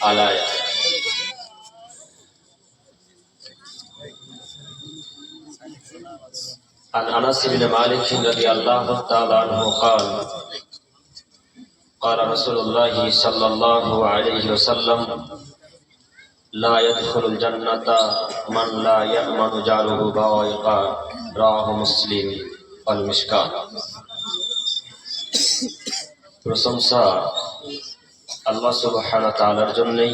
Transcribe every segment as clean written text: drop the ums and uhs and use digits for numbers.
আলায়া। عن انس بن مالك رضي الله تعالى عنه قال قال رسول الله صلى الله عليه وسلم لا يدخل الجنة من لا يأمن جاره بوائقا رواه مسلم والمشكاة। প্রশংসা আল্লাহ সুবহানাহু ওয়া তাআলার জন্যই,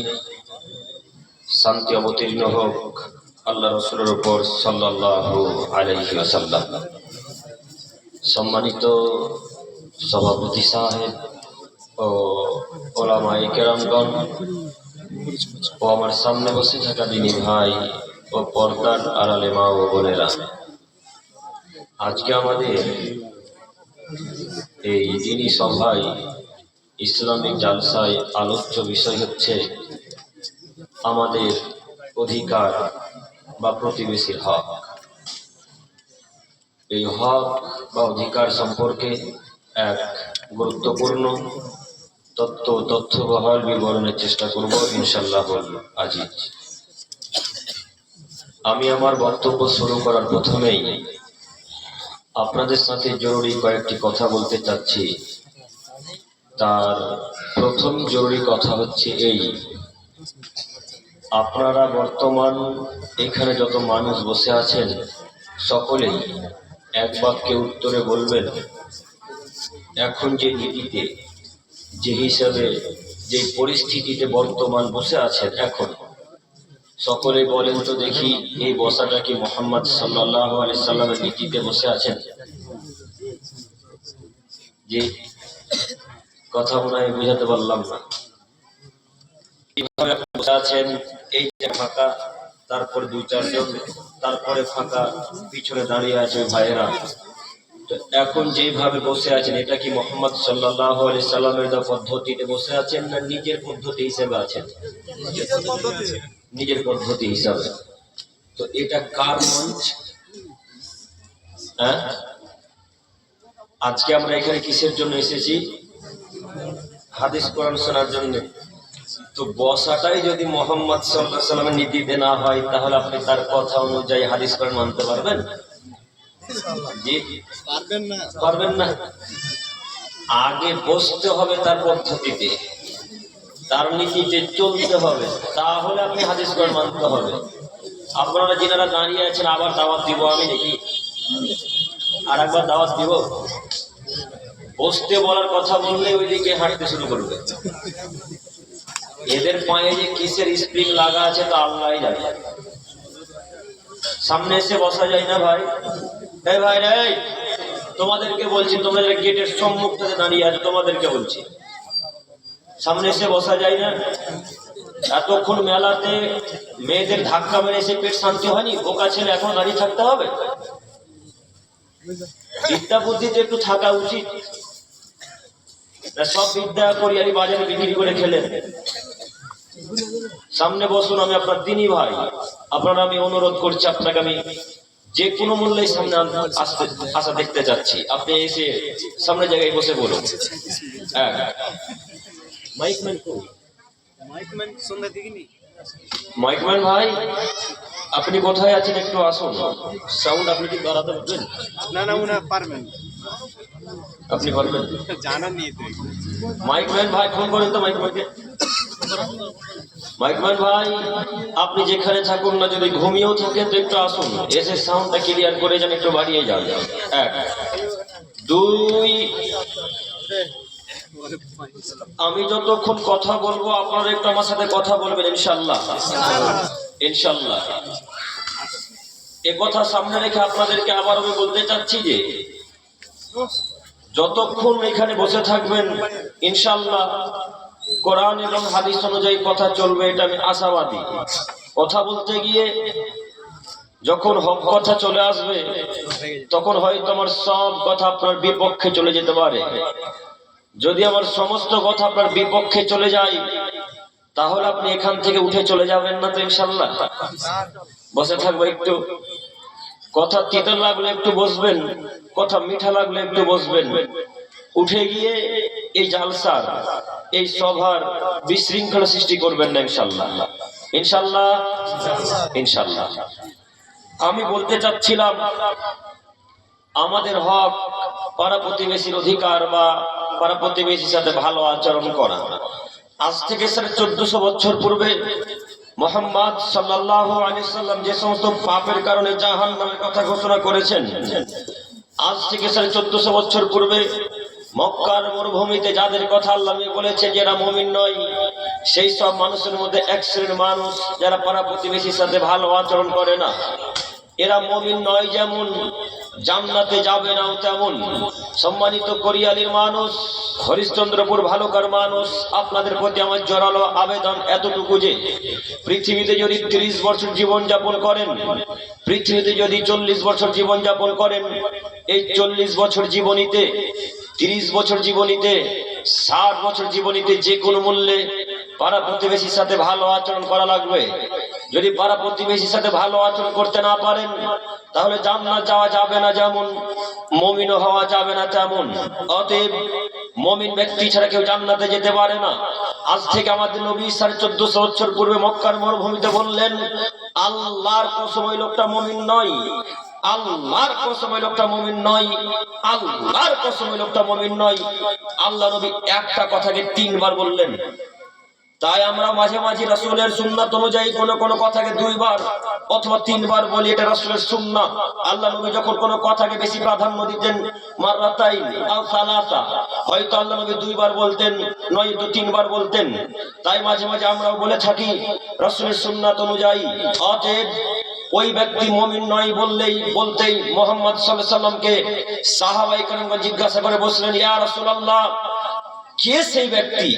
শান্তি অবতীর্ণ হোক আল্লাহ রাসূলের উপর সাল্লাল্লাহু আলাইহি ওয়াসাল্লাম। সম্মানিত সভাপতি সাহেব ও ওলামায়ে কেরামগণ ও আমার সামনে বসে থাকা দিনী ভাই ও পর্দার আড়ালে মা ও বোনেরা, আজকে আমাদের এই দিনী সভায় ইসলামিক জালসায় আলোচ্য বিষয় হচ্ছে আমাদের অধিকার বা প্রতিবেশীর হক। এই হক বা অধিকার সম্পর্কে এক গুরুত্বপূর্ণ তথ্যবহুল বিবরণের চেষ্টা করব ইনশাআল্লাহ আজিজ। আমি আমার বক্তব্য শুরু করার প্রথমেই আপনাদের সাথে জরুরি কয়েকটি কথা বলতে চাচ্ছি। তার প্রথম জরুরি কথা হচ্ছে এই, আপনারা বর্তমান এখানে যত মানুষ বসে আছেন সকলেই এক বাক্যে উত্তরে বলবেন, এখন যে নীতিতে, যে হিসাবে, যে পরিস্থিতিতে বর্তমান বসে আছেন এখন, সকলে বলেন তো দেখি এই বসাটা কি মুহাম্মদ সাল্লাল্লাহু আলাইহি সাল্লামের নীতিতে বসে আছেন? যে কথা মনে হয় বুঝাতে পারলাম না। কিভাবে বসে আছেন, এই যে ফাঁকা, তারপর দুই চারজন, তারপরে ফাঁকা, পিছনে দাঁড়িয়ে আছে ভাইয়েরা। তো এখন যেভাবে বসে আছেন এটা কি মুহাম্মদ সাল্লাল্লাহু আলাইহি সাল্লামের পদ্ধতিতে বসে আছেন না নিজের পদ্ধতি হিসেবে আছেন? নিজের পদ্ধতি হিসাবে। তো এটা কার মঞ্চ? হ্যাঁ, আজকে আমরা এখানে কিসের জন্য এসেছি? হাদিস কোরআন শোনার জন্য। তো বসাটাই যদি মুহাম্মদ সাল্লাল্লাহু আলাইহি সাল্লামের নীতিতে না হয়, তাহলে আপনি তার কথা অনুযায়ী হাদিস কোরআন মানতে পারবেন? জি পারবেন না। আগে বসতে হবে তার পদ্ধতিতে, তার নীতিতে চলতে হবে, তাহলে আপনি হাদিস কোরআন মানতে হবে। আপনারা যিনারা দাঁড়িয়ে আছেন, আবার দাওয়াত দিব আমি দেখি, আর একবার দাওয়াত দিব। বসতে বলার কথা বললে ওইদিকে হাঁটতে শুরু করবে। এদের পায়ে যে কিসের স্প্রিং লাগা আছে তা আল্লাহই জানে। সামনে এসে বসা যায় না ভাই? এই ভাই রে, তোমাদেরকে বলছি, তোমাদের গেটের সম্মুখটাতে দাঁড়িয়ে আছে, তোমাদেরকে বলছি সামনে এসে বসা যায় না? এতক্ষণ মেলাতে মেয়েদের ধাক্কা মেরে এসে পেট শান্তি হয়নি, বোকা ছেলে এখন দাঁড়িয়ে থাকতে হবে? বিদ্যা বুদ্ধিতে একটু থাকা উচিত। সব বিদ্যা করি আর বাজারে বিক্রি করে খেলেন। সামনে বসুন, আমি আপনার দিনী ভাই, আপনারা আমি অনুরোধ করছি, আপনাকে আমি যে কোনো মূল্যে সামনে আসা দেখতে চাচ্ছি। আপনি এসে সামনে জায়গায় বসে বলুন। মাইকম্যান ভাই, আপনি কোথায় আছেন? একটু আসুন। সাউন্ড আপনি কি বাড়াতে পারবেন? না পারবেন। আপনি পারবেন? জানান নিয়ে তো। মাইকম্যান ভাই ফোন করেন তো মাইকম্যানকে। মাইকম্যান ভাই, আপনি যেখানে থাকুন না, যদি ঘুমিয়েও থাকেন তো একটু আসুন, এসে সাউন্ডটা ক্লিয়ার করে যান, একটু বাড়িয়ে যান। 1 2। আমি যতক্ষণ কথা বলবো আপনারা একটু আমার সাথে কথা বলবেন ইনশাআল্লাহ। ইনশাআল্লাহ এ কথা সামনে রেখে আপনাদেরকে আবার আমি বলতে চাচ্ছি যে যতক্ষণ এখানে বসে থাকবেন ইনশাআল্লাহ কোরআন এবং হাদিস অনুযায়ী কথা চলবে, এটা আমি আশাবাদী। কথা বলতে গিয়ে যখন হক কথা চলে আসবে, তখন হয়তো আমার সব কথা আপনার বিপক্ষে চলে যেতে পারে। যদি আমার সমস্ত কথা আপনার বিপক্ষে চলে যায়, তাহলে আপনি এখান থেকে উঠে চলে যাবেন না তো ইনশাআল্লাহ? বসে থাকবো একটু। কথা তিতা লাগলে একটু বসবেন, কথা মিঠা লাগলে একটু বসবেন। উঠে গিয়ে এই জালসার এই সভার বিশৃঙ্খলা সৃষ্টি করবেন না ইনশাআল্লাহ। ইনশাআল্লাহ ইনশাআল্লাহ। আমি বলতে চাচ্ছিলাম আমাদের হক পাড়া প্রতিবেশীর অধিকার বা পাড়া প্রতিবেশীর সাথে ভালো আচরণ করা। আজ থেকে 1400 বছর পূর্বে মুহাম্মদ সাল্লাল্লাহু আলাইহি সাল্লাম যে সমস্ত পাপের কারণে জাহান্নামের কথা ঘোষণা করেছেন, আজ থেকে 1450 বছর পূর্বে মক্কার মরুভূমিতে যাদের কথা আল্লাহ বলেছেন যারা মুমিন নয়, সেই সব মানুষের মধ্যে এক শ্রেণীর মানুষ যারা পাড়া প্রতিবেশীর সাথে ভালো আচরণ করে না। এরা মুমিন নয় যেমন, জান্নাতে যাবে নাও তেমন। সম্মানিত কোরিয়ালির মানুষ, হরিশ্চন্দ্রপুর ভালুকার মানুষ, আপনাদের প্রতি আমার জোরালো আবেদন এতটুকু যে পৃথিবীতে যদি 30 বছর জীবন যাপন করেন, পৃথিবীতে যদি 40 বছর জীবন যাপন করেন, এই 40 বছর জীবনীতে, 30 বছর জীবনীতে, 60 বছর জীবনীতে যে কোনো মূল্যে পাড়া প্রতিবেশীর সাথে ভালো আচরণ করা লাগবে। যদি পাড়া প্রতিবেশীর সাথে ভালো আচরণ করতে না পারেন, তাহলে জান্নাত যাওয়া যাবে না যেমন, মুমিনও হওয়া যাবে না তেমন। অতএব মুমিন ব্যক্তি ছাড়া কেউ জান্নাতে যেতে পারে না। আজ থেকে আমাদের নবী 1450 বছর পূর্বে মক্কার মরুভূমিতে বললেন, আল্লাহর কসম ওই লোকটা মুমিন নয়, আল্লাহর কসম ওই লোকটা মুমিন নয়, আল্লাহর কসম ওই লোকটা মুমিন নয়। আল্লাহ নবী একটা কথাকে 3 বার বললেন। তাই আমরা মাঝে মাঝে রাসূলের সুন্নাত অনুযায়ী কোন কথাকে 2 বার অথবা 3 বার বলি, এটা রাসূলের সুন্নাত। আল্লাহ নবী যখন কোন কথাকে বেশি প্রাধান্য দিতেন, মাররাতাইন আও সালাসা, হয়তো আল্লাহ নবী 2 বার বলতেন, নয়তো 3 বার বলতেন। তাই মাঝে মাঝে আমরাও বলে থাকি রাসূলের সুন্নাত অনুযায়ী। অতএব ওই ব্যক্তি মুমিন নয় বলতেই মুহাম্মদ সাল্লাল্লাহু আলাইহি সাল্লামকে সাহাবায়ে কেরাম জিজ্ঞাসা করে বসলেন, ইয়া রাসূলুল্লাহ, কে সেই ব্যক্তি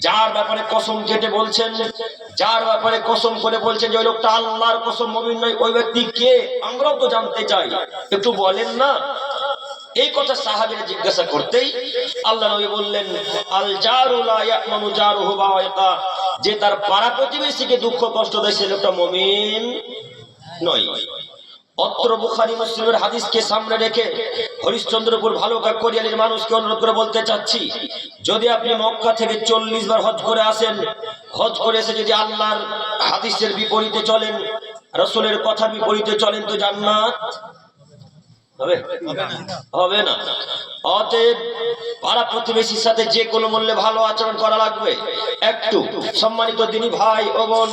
যার ব্যাপারে কসম কেটে বলছেন, যার ব্যাপারে কসম করে বলছেন যে ওই লোকটা আল্লাহর কসম মুমিন নয়, ওই ব্যক্তি কে? আমরাও তো জানতে চাই, একটু বলেন না। এই কথা সাহাবীরা জিজ্ঞাসা করতেই আল্লাহ নবী বললেন, আল জারু লা ইয়ামানু জারুহু বাওয়াইকা, যে তার পাড়া প্রতিবেশীকে দুঃখ কষ্ট দেয় সে লোকটা মুমিন নয়। অত্র বুখারী মুসলিমের হাদিসকে সামনে রেখে হরিশ্চন্দ্রপুর ভালুকা কোরিয়ালির মানুষকে অনুরোধ করে বলতে চাচ্ছি, যদি আপনি মক্কা থেকে 40 বার হজ করে আসেন, হজ করে এসে যদি আল্লাহর হাদিসের বিপরীতে চলেন, রাসূলের কথার বিপরীতে চলেন, তো জান্নাত হবে না। অতএব পাড়া প্রতিবেশীর সাথে যে কোনো মূল্যে ভালো আচরণ করা লাগবে। একটু সম্মানিত দিনী ভাই ও বোন,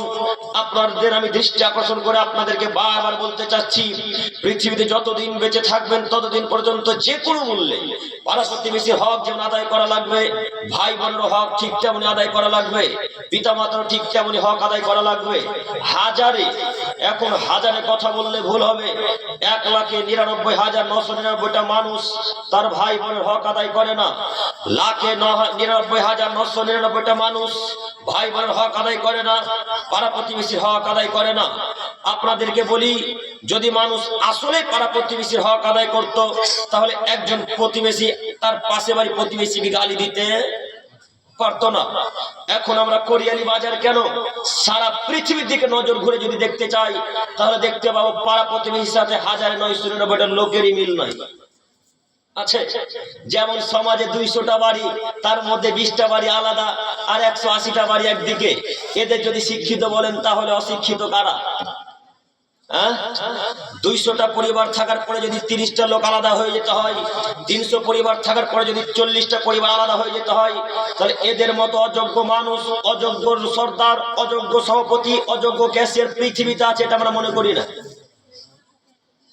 আপনাদের আমি দৃষ্টি আকর্ষণ করে আপনাদেরকে বারবার বলতে চাচ্ছি, পৃথিবীতে যতদিন বেঁচে থাকবেন ততদিন পর্যন্ত যে কোনো মূল্যে পাড়া প্রতিবেশীর হক যেমন আদায় করা লাগবে, ভাই বোনের হক ঠিক তেমনি আদায় করা লাগবে, পিতা মাতার ঠিক তেমনি হক আদায় করা লাগবে। এখন হাজারে কথা বললে ভুল হবে। 1,99,999টা মানুষ তার ভাই বোনের হক আদায় করে না। 1,99,999টা মানুষ ভাই বোনের হক আদায় করে না, পাড়া প্রতিবেশীর হক আদায় করে না। আপনাদেরকে বলি, যদি মানুষ আসলে পাড়া প্রতিবেশীর হক আদায় করত, তাহলে একজন প্রতিবেশী তার পাশে বাড়ি প্রতিবেশীকে গালি দিতে পারতো না। এখন আমরা কোরিয়ালি বাজার কেন, সারা পৃথিবীর দিকে নজর ঘুরে যদি দেখতে চাই, তাহলে দেখতে পাবো পাড়া প্রতিবেশীর সাথে 1,999টা লোকেরই মিল নাই আছে। যেমন সমাজে 200টা বাড়ি, তার মধ্যে 20টা বাড়ি আলাদা, আর 180টা বাড়ি একদিকে। এদের যদি শিক্ষিত বলেন, তাহলে অশিক্ষিত কারা? 200টা পরিবার থাকার পরে যদি 30টা লোক আলাদা হয়ে যেতে হয়, 300 পরিবার থাকার পরে যদি 40টা পরিবার আলাদা হয়ে যেতে হয়, তাহলে এদের মতো অযোগ্য মানুষ, অযোগ্য সর্দার, অযোগ্য সভাপতি, অযোগ্য ক্যাশিয়ার পৃথিবীতে আছে, এটা আমরা মনে করি না।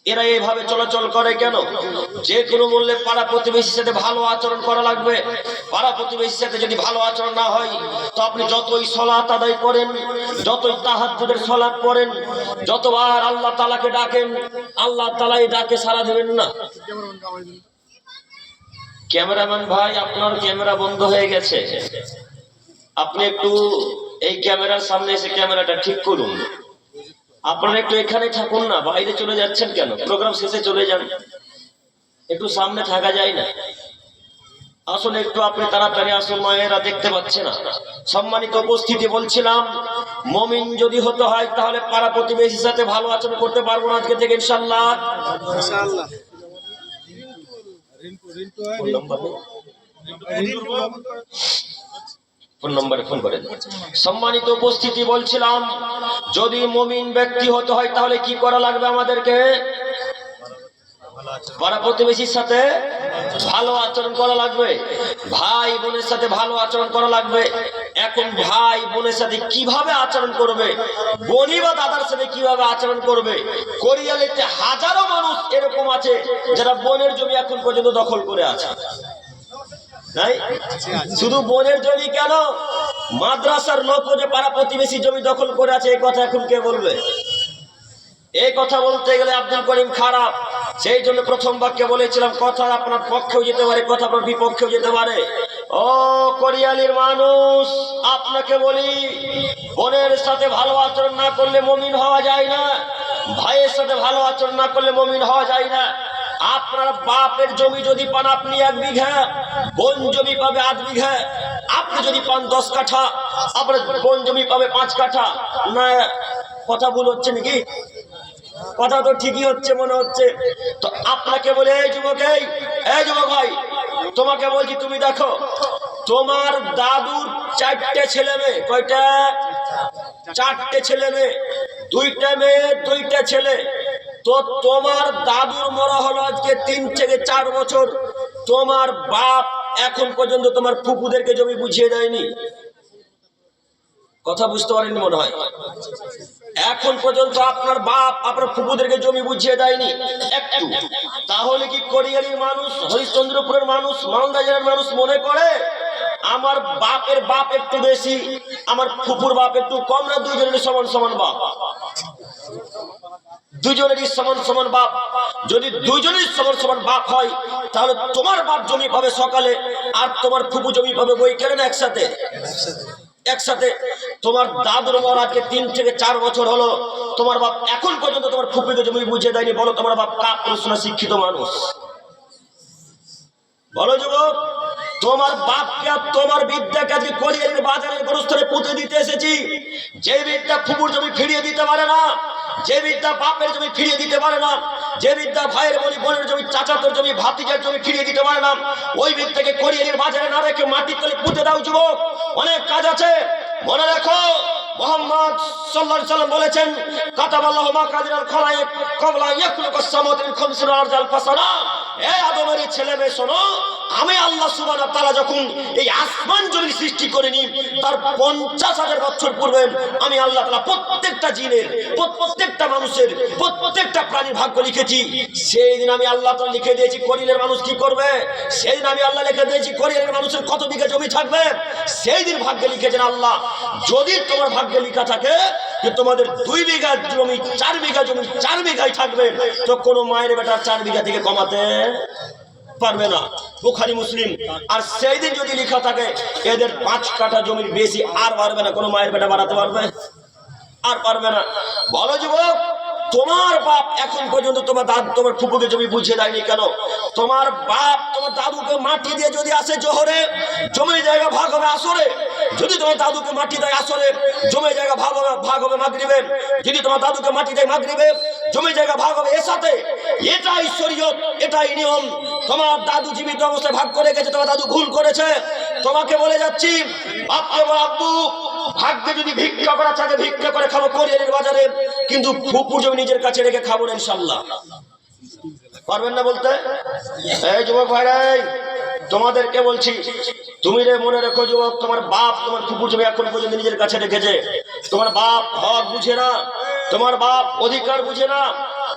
এরা এইভাবে চলাচল করে কেন? যে কোনো মূল্যে পাড়া প্রতিবেশীর সাথে ভালো আচরণ করা লাগবে। পাড়া প্রতিবেশীর সাথে যদি ভালো আচরণ না হয়, তো আপনি যতই সালাত আদায় করেন, যতই তাহাজ্জুদের সালাত পড়েন, যতবার আল্লাহ তাআলাকে ডাকেন, আল্লাহ তাআলাই ডাকে সাড়া দেবেন না। ক্যামেরাম্যান ভাই, আপনার ক্যামেরা বন্ধ হয়ে গেছে, আপনি একটু এই ক্যামেরার সামনে এসে ক্যামেরাটা ঠিক করুন। আপনারা একটু এখানে থাকুন না, বাইরে চলে যাচ্ছেন কেন? প্রোগ্রাম শেষে চলে যান, একটু সামনে থাকা যায় না? আসলে একটু আপনি তাড়াতাড়ি আসুন, মায়েরা দেখতে পাচ্ছে না। সম্মানিত উপস্থিতি, বলছিলাম মুমিন যদি হতে হয়, তাহলে পাড়া প্রতিবেশীর সাথে ভালো আচরণ করতে পারবো না আজকে থেকে ইনশাআল্লাহ। ফোন নম্বরে ফোন করেন। সম্মানিত উপস্থিতি, বলছিলাম যদি মুমিন ব্যক্তি হতে হয় তাহলে কি করা লাগবে আমাদেরকে? পাড়া প্রতিবেশীর সাথে ভালো আচরণ করা লাগবে, ভাই বোনের সাথে ভালো আচরণ করা লাগবে। এখন ভাই বোনের সাথে কিভাবে আচরণ করবে, বোনি বা দাদার সাথে কিভাবে আচরণ করবে? কোরিয়ালিতে হাজারো মানুষ এরকম আছে যারা বোনের জমি এখন পর্যন্ত দখল করে আছে। নাই শুধু বোনের জমি কেন, মাদ্রাসার লোক যে পাড়া প্রতিবেশী জমি দখল করে আছে, এই কথা এখন কে বলবে? এই কথা বলতে গেলে আব্দুল করিম খারাপ। সেই জন্য প্রথম বাক্যে বলেছিলাম কথা আপনার পক্ষেও যেতে পারে, কথা আপনার বিপক্ষেও যেতে পারে। ও কোরিয়ালির মানুষ, আপনাকে বলি, বোনের সাথে ভালো আচরণ না করলে মুমিন হওয়া যায় না, ভাইয়ের সাথে ভালো আচরণ না করলে মুমিন হওয়া যায় না। আপনার বাপের জমি যদি পান আপনি 1 বিঘা, বোন জমি পাবে 8 বিঘা। আপনি যদি পান 10 কাঠা, আপনার বোন জমি পাবে 5 কাঠা। না কথা ভুল হচ্ছে নাকি? কথা তো ঠিকই হচ্ছে মনে হচ্ছে। তো আপনাকে বলে, এই যুবক ভাই, তোমাকে বলছি, তুমি দেখো তোমার দাদুর 4টে ছেলে মেয়ে। কয়টা? 4টে ছেলে মেয়ে, 2টা মেয়ে 2টা ছেলে। তো তোমার দাদুর মরা হলো আজকে 3 থেকে 4 বছর। তোমার বাপ এখন পর্যন্ত তোমার ফুপুদেরকে জমি বুঝিয়ে দেয়নি। কথা বুঝতে পারেননি মনে হয়। এখন পর্যন্ত আপনার বাপ আপনার ফুপুদেরকে জমি বুঝিয়ে দেয়নি একটু। তাহলে কি কোরিয়ালির মানুষ, হরিশ্চন্দ্রপুরের মানুষ, মালদা জেলার মানুষ মনে করে আমার বাপের বাপ একটু বেশি, আমার ফুপুর বাপ একটু কম? না দুজনেরই সমান সমান বাপ? দুজনেরই সমান সমান বাপ। যদি দুজনেরই সমান সমান বাপ হয় তাহলে তোমার বাপ জমি পাবে সকালে আর তোমার ফুপু জমি পাবে বৈকালে না একসাথে? একসাথে। তোমার দাদুর মর আজকে 3 থেকে 4 বছর হলো, তোমার বাপ এখন পর্যন্ত তোমার ফুপুকে জমি বুঝিয়ে দেয়নি। বলো তোমার বাপ কাপ প্রশ্ন শিক্ষিত মানুষ? বলো যুবক, তোমার বাপকে আর তোমার বিদ্যাকে আজকে কোরিয়ালির বাজারের গোরস্থানে পুঁতে দিতে এসেছি। যে বিদ্যা ফুপুর জমি ফিরিয়ে দিতে পারে না, যে বিদ্যা বাপের জমি ফিরিয়ে দিতে পারে না, যে বিদ্যা ভাইয়ের বলি বোনের জমি, চাচাতোর জমি, ভাতিজার জমি ফিরিয়ে দিতে পারে না, ওই বিদ্যাকে কোরিয়ালির বাজারে না রেখে মাটির তলে পুঁতে দাও যুবক। অনেক কাজ আছে, মনে রাখো। মুহাম্মদ সাল্লাল্লাহু আলাইহি ওয়াসাল্লাম বলেছেন, কাতাবাল্লাহু মাকাদিরাল খলায়েক ক্বাবলা ইয়াখলুকাস সামাওয়াতি মিন 50 আরজাল ফাসানা। হে আদমের ছেলে মেয়ে শোনো, আমি আল্লাহ সুবহানাহু ওয়া তাআলা যখন এই আসমান জমির সৃষ্টি করিনি, তার 50,000 বছর পূর্বে আমি আল্লাহ তাআলা প্রত্যেকটা জিনের, প্রত্যেকটা মানুষের, প্রত্যেকটা প্রাণীর ভাগ্য লিখেছি। সেই দিন আমি আল্লাহ তাআলা লিখে দিয়েছি কোরিয়ালের মানুষ কি করবে। সেই দিন আমি আল্লাহ লিখে দিয়েছি কোরিয়ালের মানুষের কত বিঘা জমি থাকবে। সেই দিন ভাগ্যে লিখেছেন আল্লাহ। যদি তোমার ভাগ্যে লেখা থাকে যে তোমাদের 2 বিঘা জমি, 4 বিঘা জমি 4 বিঘাই থাকবে, তো কোনো মায়ের বেটা 4 বিঘা থেকে কমাতে পারবে না। বুখারী মুসলিম। আর সেই দিন যদি লেখা থাকে এদের 5 কাঠা জমির বেশি আর পারবে না, কোনো মায়ের বেটা বাড়াতে পারবে? আর পারবে না। বলো যুবক, তোমার বাপ এখন পর্যন্ত তোমার দাদু তোমার ফুপুকে জমি বুঝিয়ে দেয়নি কেন? তোমার বাপ তোমার দাদুকে মাটি দিয়ে যদি আসে জোহরে, জমি জায়গা ভাগ হবে আসরে। যদি তোমার দাদুকে মাটি দেয় আসরে, জমি জায়গা ভাগ হবে মাগরিবে। যদি তোমার দাদুকে মাটি দেয় মাগরিবে, জমি জায়গা ভাগ হবে এসাতে। এটাই শরীয়ত, এটাই নিয়ম। তোমার দাদু জীবিত অবস্থায় ভাগ করে গেছে, তোমার দাদু ভুল করেছে। তোমাকে বলে যাচ্ছি, বাপকে বল, আব্বু ভাগ্যে যদি ভিক্ষা করা থাকে ভিক্ষা করে খাবো কোরিয়ালির বাজারে, কিন্তু ফুপুর জমি নিজের কাছে রেখে খাবো না ইনশাআল্লাহ। পারবেন না বলতে? এই যুবক ভাইরা, তোমাদেরকে বলছি, তুমি রে মনে রেখো যুবক, তোমার বাপ তোমার ফুপুর জমি এখন পর্যন্ত নিজের কাছে রেখেছে। তোমার বাপ হক বুঝে না, তোমার বাপ অধিকার বুঝে না।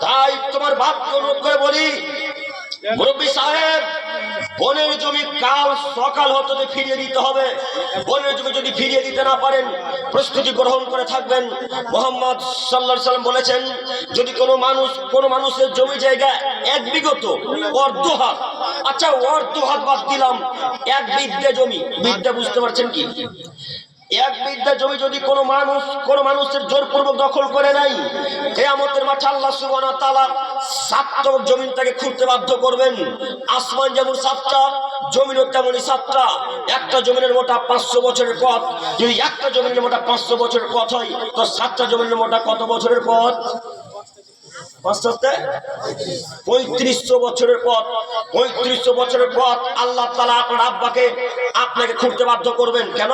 তাই তোমার বাপকে অনুরোধ করে বলি, মুরব্বী সাহেব, বোনের জমি কাল সকাল হতে ফিরিয়ে দিতে হবে। বোনের জমি যদি ফিরিয়ে দিতে না পারেন, প্রস্তুতি গ্রহণ করে থাকবেন। মুহাম্মদ সাল্লাল্লাহু আলাইহি ওয়াসাল্লাম বলেছেন, যদি কোনো মানুষের জমি জায়গা 1 বিঘত অর্ধ হাত, আচ্ছা অর্ধ হাত বাদ দিলাম, 1 বিঘা জমি, বিঘা বুঝতে পারছেন কি? 1 বিঘা জমি যদি কোনো মানুষের জোরপূর্বক দখল করে নাই, কিয়ামতের মাঠে আল্লাহ সুবহানাহু ওয়া তাআলা 7টা জমিনটাকে খুঁড়তে বাধ্য করবেন। আসমান যেমন 7টা, জমিনও তেমনই 7টা। একটা জমিনের মোটা 500 বছরের পথ। যদি একটা জমিনের মোটা 500 বছরের পথ হয়, তো 7টা জমিনের মোটা কত বছরের পথ? 3500 বছরের পথ। 3500 বছরের পথ আল্লাহ তাআলা আপনার আব্বাকে আপনাকে খুঁড়তে বাধ্য করবেন। কেন?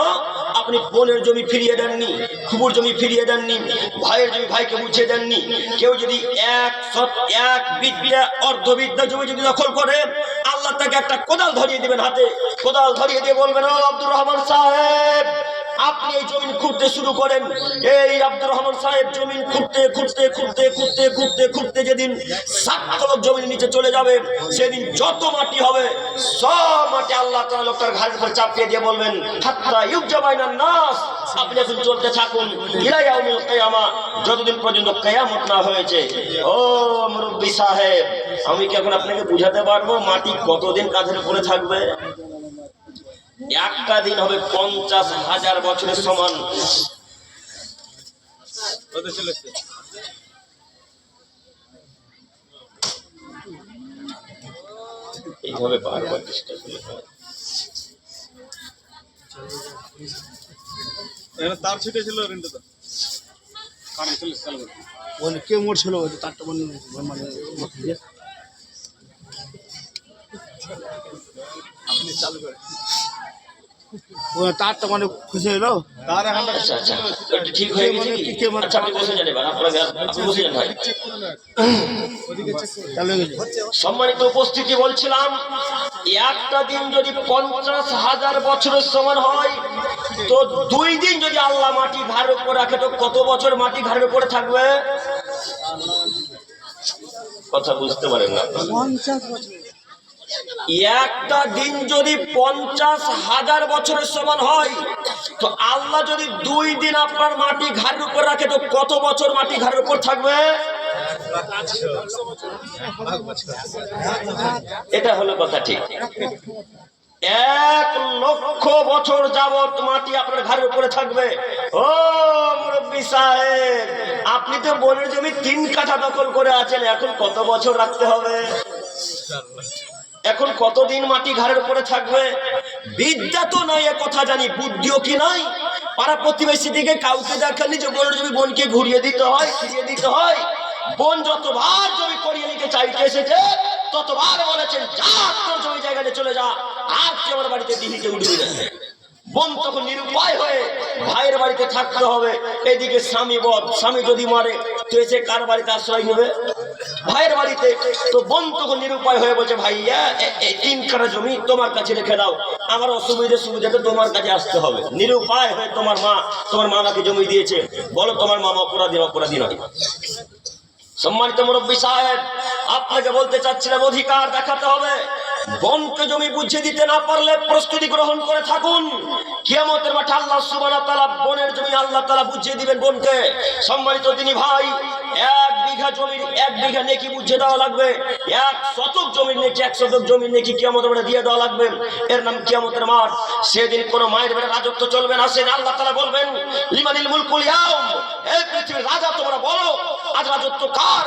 আপনি বোনের জমি ফিরিয়ে দেননি, ফুফুর জমি ফিরিয়ে দেননি, ভাইয়ের জমি ভাইকে বুঝিয়ে দেননি। কেউ যদি এক বিদ্যা অর্ধবিদ্যা জমি যদি দখল করে, আল্লাহ তাকে একটা কোদাল ধরিয়ে দিবেন হাতে। কোদাল ধরিয়ে দিয়ে বলবেন, ও আব্দুর রহমান সাহেব, আপনি এই জমিন খুঁড়তে শুরু করেন। এই আব্দুর রহমান সাহেব জমিন খুঁড়তে খুঁড়তে খুঁড়তে খুঁড়তে খুঁড়তে খুঁড়তে যেদিন 7 তলক জমির নিচে চলে যাবে, সেদিন যত মাটি হবে সব মাটি আল্লাহ তাআলা লোকটার ঘাড়ের উপর চাপিয়ে দিয়ে বলবেন, হাত্তা ইউজাবাইনান নাস, আপনি এখন চলতে থাকুন ইলা ইয়াউমিল কিয়ামা, যতদিন পর্যন্ত কিয়ামত না হয়েছে। ও মুরব্বি সাহেব, আমি কি এখন আপনাকে বুঝাতে পারবো মাটি কতদিন কাঁধের উপরে থাকবে? একটা দিন হবে 50,000 বছরের সমান। এইভাবে বারবার চেষ্টা করলে তার ছিটে ছিল কে মরছিল তারটা মানে আপনি চালু করে তারটা মানে খুশি হলো তার আচ্ছা আচ্ছা ঠিক হয়ে গেছে কি? আচ্ছা আপনি বসে যান, এবার আপনি বসে যান ভাই। সম্মানিত উপস্থিতি, বলছিলাম একটা দিন যদি 50,000 বছরের সমান হয়, তো 2 দিন যদি আল্লাহ মাটি ঘাড়ের উপর রাখে, তো কত বছর মাটি ঘাড়ের উপরে থাকবে? কথা বুঝতে পারেন না? 50 বছর। একটা দিন যদি 50,000 বছরের সমান হয়, তো আল্লাহ যদি 2 দিন আপনার মাটি ঘাড়ের উপর রাখে, তো কত বছর মাটি ঘাড়ের উপর থাকবে? এটা হলো কথা, ঠিক। 1,00,000 বছর যাবত মাটি আপনার ঘাড়ের উপরে থাকবে। ও মুরব্বি সাহেব, আপনি তো বনের জমি 3 কাঠা দখল করে আছেন, এখন কত বছর রাখতে হবে? এখন কতদিন মাটি ঘাড়ের উপরে থাকবে? বিদ্যা তো নাই, এ কথা জানি, বুদ্ধিও কি নাই? পাড়া প্রতিবেশী দিকে কাউকে দেখানি যে বনের জমি বোনকে ঘুরিয়ে দিতে হয়, ফিরিয়ে দিতে হয়। বোন যতবার জমি করিয়ে নিতে চাইতে এসেছে, ততবার বলেছেন, যা তোর জমি জায়গায় চলে যা, আর তুই আমার বাড়িতে দিদিকে উঠবি না। বোন তখন নিরুপায় হয়ে ভাইয়ের বাড়িতে থাকতে হবে। এদিকে স্বামী বধ, স্বামী যদি মারে তো এসে কার বাড়িতে আশ্রয় নেবে? ভাইয়ের বাড়িতে। তো বোন তখন নিরুপায় হয়ে বলছে, ভাইয়া এই 3 কাঠা জমি তোমার কাছে রেখে দাও, আমার সুবিধাতে তোমার কাছে আসতে হবে। নিরুপায় হয়ে তোমার মা আমাকে জমি দিয়েছে, বলো তোমার মামা অপরাধী নয়? সম্মানিত মুরব্বী সাহেব, আপনাকে বলতে চাচ্ছিলাম, অধিকার দেখাতে হবে। বোনকে জমি বুঝিয়ে দিতে না পারলে প্রস্তুতি গ্রহণ করে থাকুন। কিয়ামতের মাঠে আল্লাহ সুবহানাহু ওয়া তাআলা বোনের জমি আল্লাহ তাআলা বুঝিয়ে দিবেন বোনকে। সম্মানিত দিনী ভাই, 1 বিঘা জমির 1 বিঘা নেকি বুঝিয়ে দেওয়া লাগবে। 1 শতক জমির নেকি 1 শতক জমির নেকি কিয়ামতের মাঠে দিয়ে দেওয়া লাগবে। এর নাম কিয়ামতের মাঠ। সেদিন কোন মায়ের বেড়ে রাজত্ব চলবে না। সেদিন আল্লাহ তাআলা বলবেন, লিমানিল মুলকুল ইয়াউম, এই পৃথিবীর রাজা তোমরা বলো, আজ রাজত্ব কার?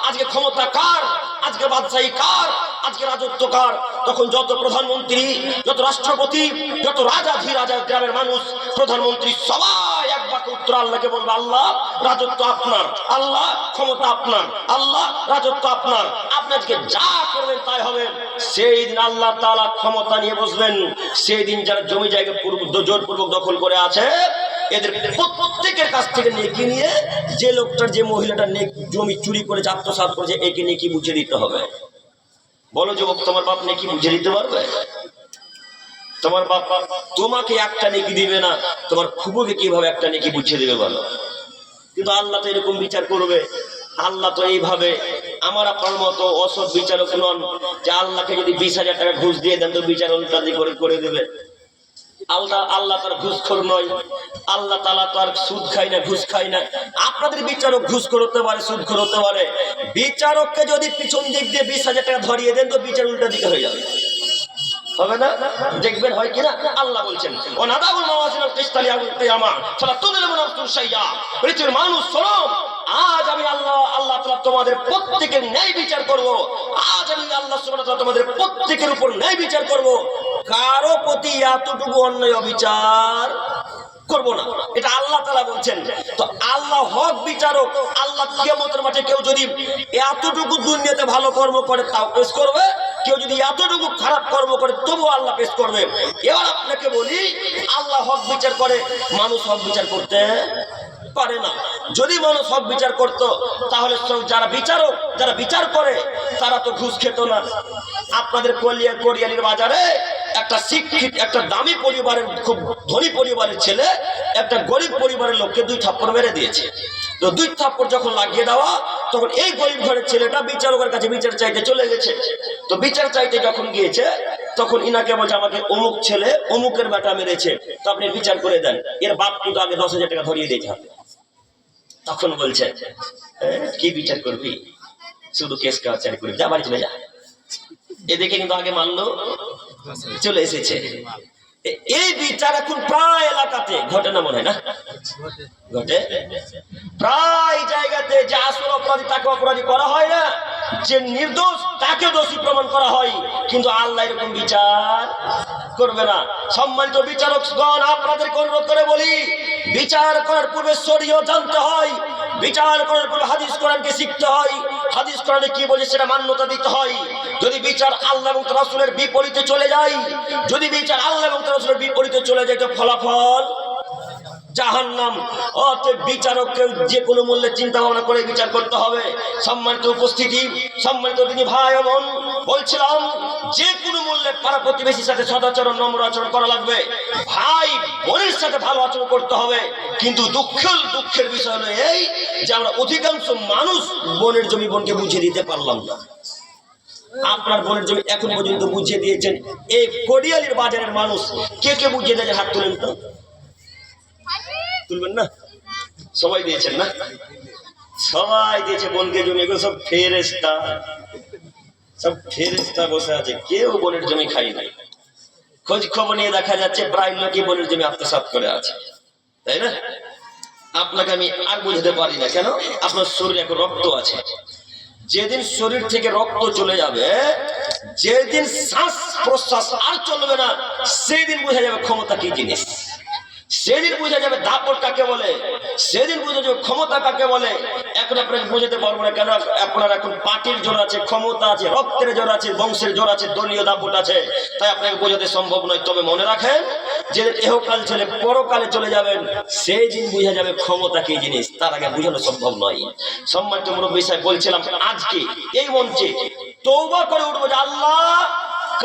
আজকে ক্ষমতা কার? আজকে বাদশাহী কার? আজকে রাজত্ব কার? তখন যত প্রধানমন্ত্রী, যত রাষ্ট্রপতি, যত রাজা ধীরাজা, গ্রামের মানুষ, প্রধানমন্ত্রী সবাই এক বাক্যে উত্তর আল্লাহকে বলবে, আল্লাহ রাজত্ব আপনার, আল্লাহ ক্ষমতা আপনার, আল্লাহ রাজত্ব আপনার, আপনি আজকে যা করবেন তাই হবে। সেই দিন আল্লাহ তাআলা ক্ষমতা নিয়ে বসবেন। সেই দিন যারা জমি জায়গা জোরপূর্বক দখল করে আছে, এদের প্রত্যেকের কাছ থেকে নেকি নিয়ে, যে লোকটার, যে মহিলাটা জমি চুরি করে আত্মসাৎ করেছে, একে নেকি বুঝিয়ে দিতে হবে। বলো যুবক, তোমার বাপ নেকি বুঝিয়ে দিতে পারবে? তোমার বাপ তোমাকে একটা নেকি দিবে না, তোমার ফুফুকে কিভাবে একটা নেকি বুঝিয়ে দেবে বলো? কিন্তু আল্লাহ তো এরকম বিচার করবে। আল্লাহ তো এইভাবে আমার আপনার মতো অসৎ বিচারক নন যে আল্লাহকে যদি 20,000 টাকা ঘুষ দিয়ে দেন তো বিচার উল্টা করে দেবে। আল্লাহ তার ঘুষখোর নয়। আল্লাহ তাআলা তো আর সুদ খায় না, ঘুষ খায় না। আপনাদের বিচারক ঘুষখোর হতে পারে, সুদখোর হতে পারে। বিচারককে যদি পিছন দিক দিয়ে 20,000 টাকা ধরিয়ে দেন তো বিচার উল্টা দিকে হয়ে যাবে, হবে না? দেখবেন হয় কিনা? আল্লাহ বলছেন, ওয়ানাদাউল মাওয়াজিনাল কিসতা লিয়াউমিল কিয়ামা ফালা তুযলামু নাফসুন শাইয়্যা। পৃথিবীর মানুষ শোনো, আজ আমি আল্লাহ তাআলা তোমাদের প্রত্যেকের ন্যায় বিচার করব। আজ আমি আল্লাহ সুবহানাহু ওয়া তাআলা তোমাদের প্রত্যেকের উপর ন্যায় বিচার করব। কারো প্রতি এতটুকু অন্যায় অবিচার করবো না, এটা আল্লাহ তাআলা বলছেন। তো আল্লাহ হক বিচারক, আল্লাহ কিয়ামতের মাঠে কেউ যদি এতটুকু দুনিয়াতে ভালো কর্ম করে তাও পেশ করবে, কেউ যদি এতটুকু খারাপ কর্ম করে তবুও আল্লাহ পেশ করবে। এবার আপনাকে বলি, আল্লাহ হক বিচার করে, মানুষ হক বিচার করতে পারে না। যদি মানুষ হক বিচার করত তাহলে যারা বিচারক, যারা বিচার করে তারা তো ঘুষ খেত না। আপনাদের কোরিয়ালির বাজারে একটা শিক্ষিত, একটা দামি পরিবারের, খুব ধনী পরিবারের ছেলে একটা গরিব পরিবারের লোককে 2 থাপ্পড় মেরে দিয়েছে। তো 2 থাপ্পড় যখন লাগিয়ে দেওয়া, তখন এই গরিব ঘরের ছেলেটা বিচারকের কাছে বিচার চাইতে চলে গেছে। তো বিচার চাইতে যখন গিয়েছে, তখন ইনাকে বলছে আমাকে অমুক ছেলে অমুকের বেটা মেরেছে, তো আপনি বিচার করে দেন, এর বাপ কিন্তু আগে 10,000 টাকা ধরিয়ে দিতে হবে। তখন বলছে কি বিচার করবি, শুধু কেস কাচারি করবি, যা বাড়ি চলে যা। এদিকে কিন্তু আগে মানলো, চলে এসেছে। এই বিচার এখন প্রায় এলাকাতে ঘটে না, মনে হয় না ঘটে? প্রায় জায়গাতে যে আসল অপরাধী তাকে অপরাধী করা হয় না, যে নির্দোষ তাকে দোষী প্রমাণ করা হয়, কিন্তু আল্লাহ এরকম বিচার করবে না। সম্মানিত বিচারকগণ, আপনাদেরকে অনুরোধ করে বলি, বিচার করার পূর্বে শরীয়ত জানতে হয়, বিচার করার পূর্বে হাদিস কোরআনকে শিখতে হয়, হাদিস কোরআনে কি বলে সেটা মান্যতা দিতে হয়। যদি বিচার আল্লাহ এবং রাসূলের বিপরীতে চলে যায়, যদি বিচার আল্লাহ এবং রাসূলের বিপরীতে চলে যায়, তো ফলাফল জাহান্নাম। অতএব বিচারককে যে কোনো মূল্যে চিন্তা ভাবনা করে বিচার করতে হবে। সম্মানিত উপস্থিতি, সম্মানিত দিনী ভাই বোন, বলছিলাম যে কোনো মূল্যে পাড়া প্রতিবেশীর সাথে সদাচরণ, নম্র আচরণ করা লাগবে, ভাই বোনের সাথে ভালো আচরণ করতে হবে। কিন্তু দুঃখের বিষয় হলো এই যে আমরা অধিকাংশ মানুষ বোনের জমি বোনকে বুঝিয়ে দিতে পারলাম না। আপনার বোনের জমি এখন পর্যন্ত বুঝিয়ে দিয়েছেন এই কোরিয়ালির বাজারের মানুষ, কে কে বুঝিয়ে দিয়েছে? হাত তুলেন তো, তুলবেন না? সবাই দিয়েছেন না? সবাই দিয়েছে বোনকে জমি। এগুলো সব ফেরেশতা, সব ফেরেশতা বসে আছে, কেউ বোনের জমি খাই নাই। খোঁজ খবর নিয়ে দেখা যাচ্ছে প্রায় লোকই বোনের জমি আত্মসাৎ করে আছে, তাই না? আপনাকে আমি আর বুঝতে পারি না কেন, আপনার শরীরে এখন রক্ত আছে। যেদিন শরীর থেকে রক্ত চলে যাবে, যেদিন শ্বাস প্রশ্বাস আর চলবে না, সেদিন বোঝা যাবে ক্ষমতা কি জিনিস, সেদিন বোঝা যাবে দাপট কাকে বলে, সেদিন বোঝা যাবে ক্ষমতা কাকে বলে। এখন আপনাকে বোঝাতে পারবো না কেন, আপনার এখন পার্টির জোর আছে, ক্ষমতা আছে, রক্তের জোর আছে, বংশের জোর আছে, দলীয় দাপট আছে, তাই আপনাকে বোঝাতে সম্ভব নয়। তবে মনে রাখেন, যে এহকাল ছেলে পরকালে চলে যাবেন, সেই দিন বোঝা যাবে ক্ষমতা কি জিনিস, তার আগে বোঝানো সম্ভব নয়। সম্মানিত মুরব্বী সাহেব, বলছিলাম আজকে এই মঞ্চে তওবা করে উঠবো যে আল্লাহ,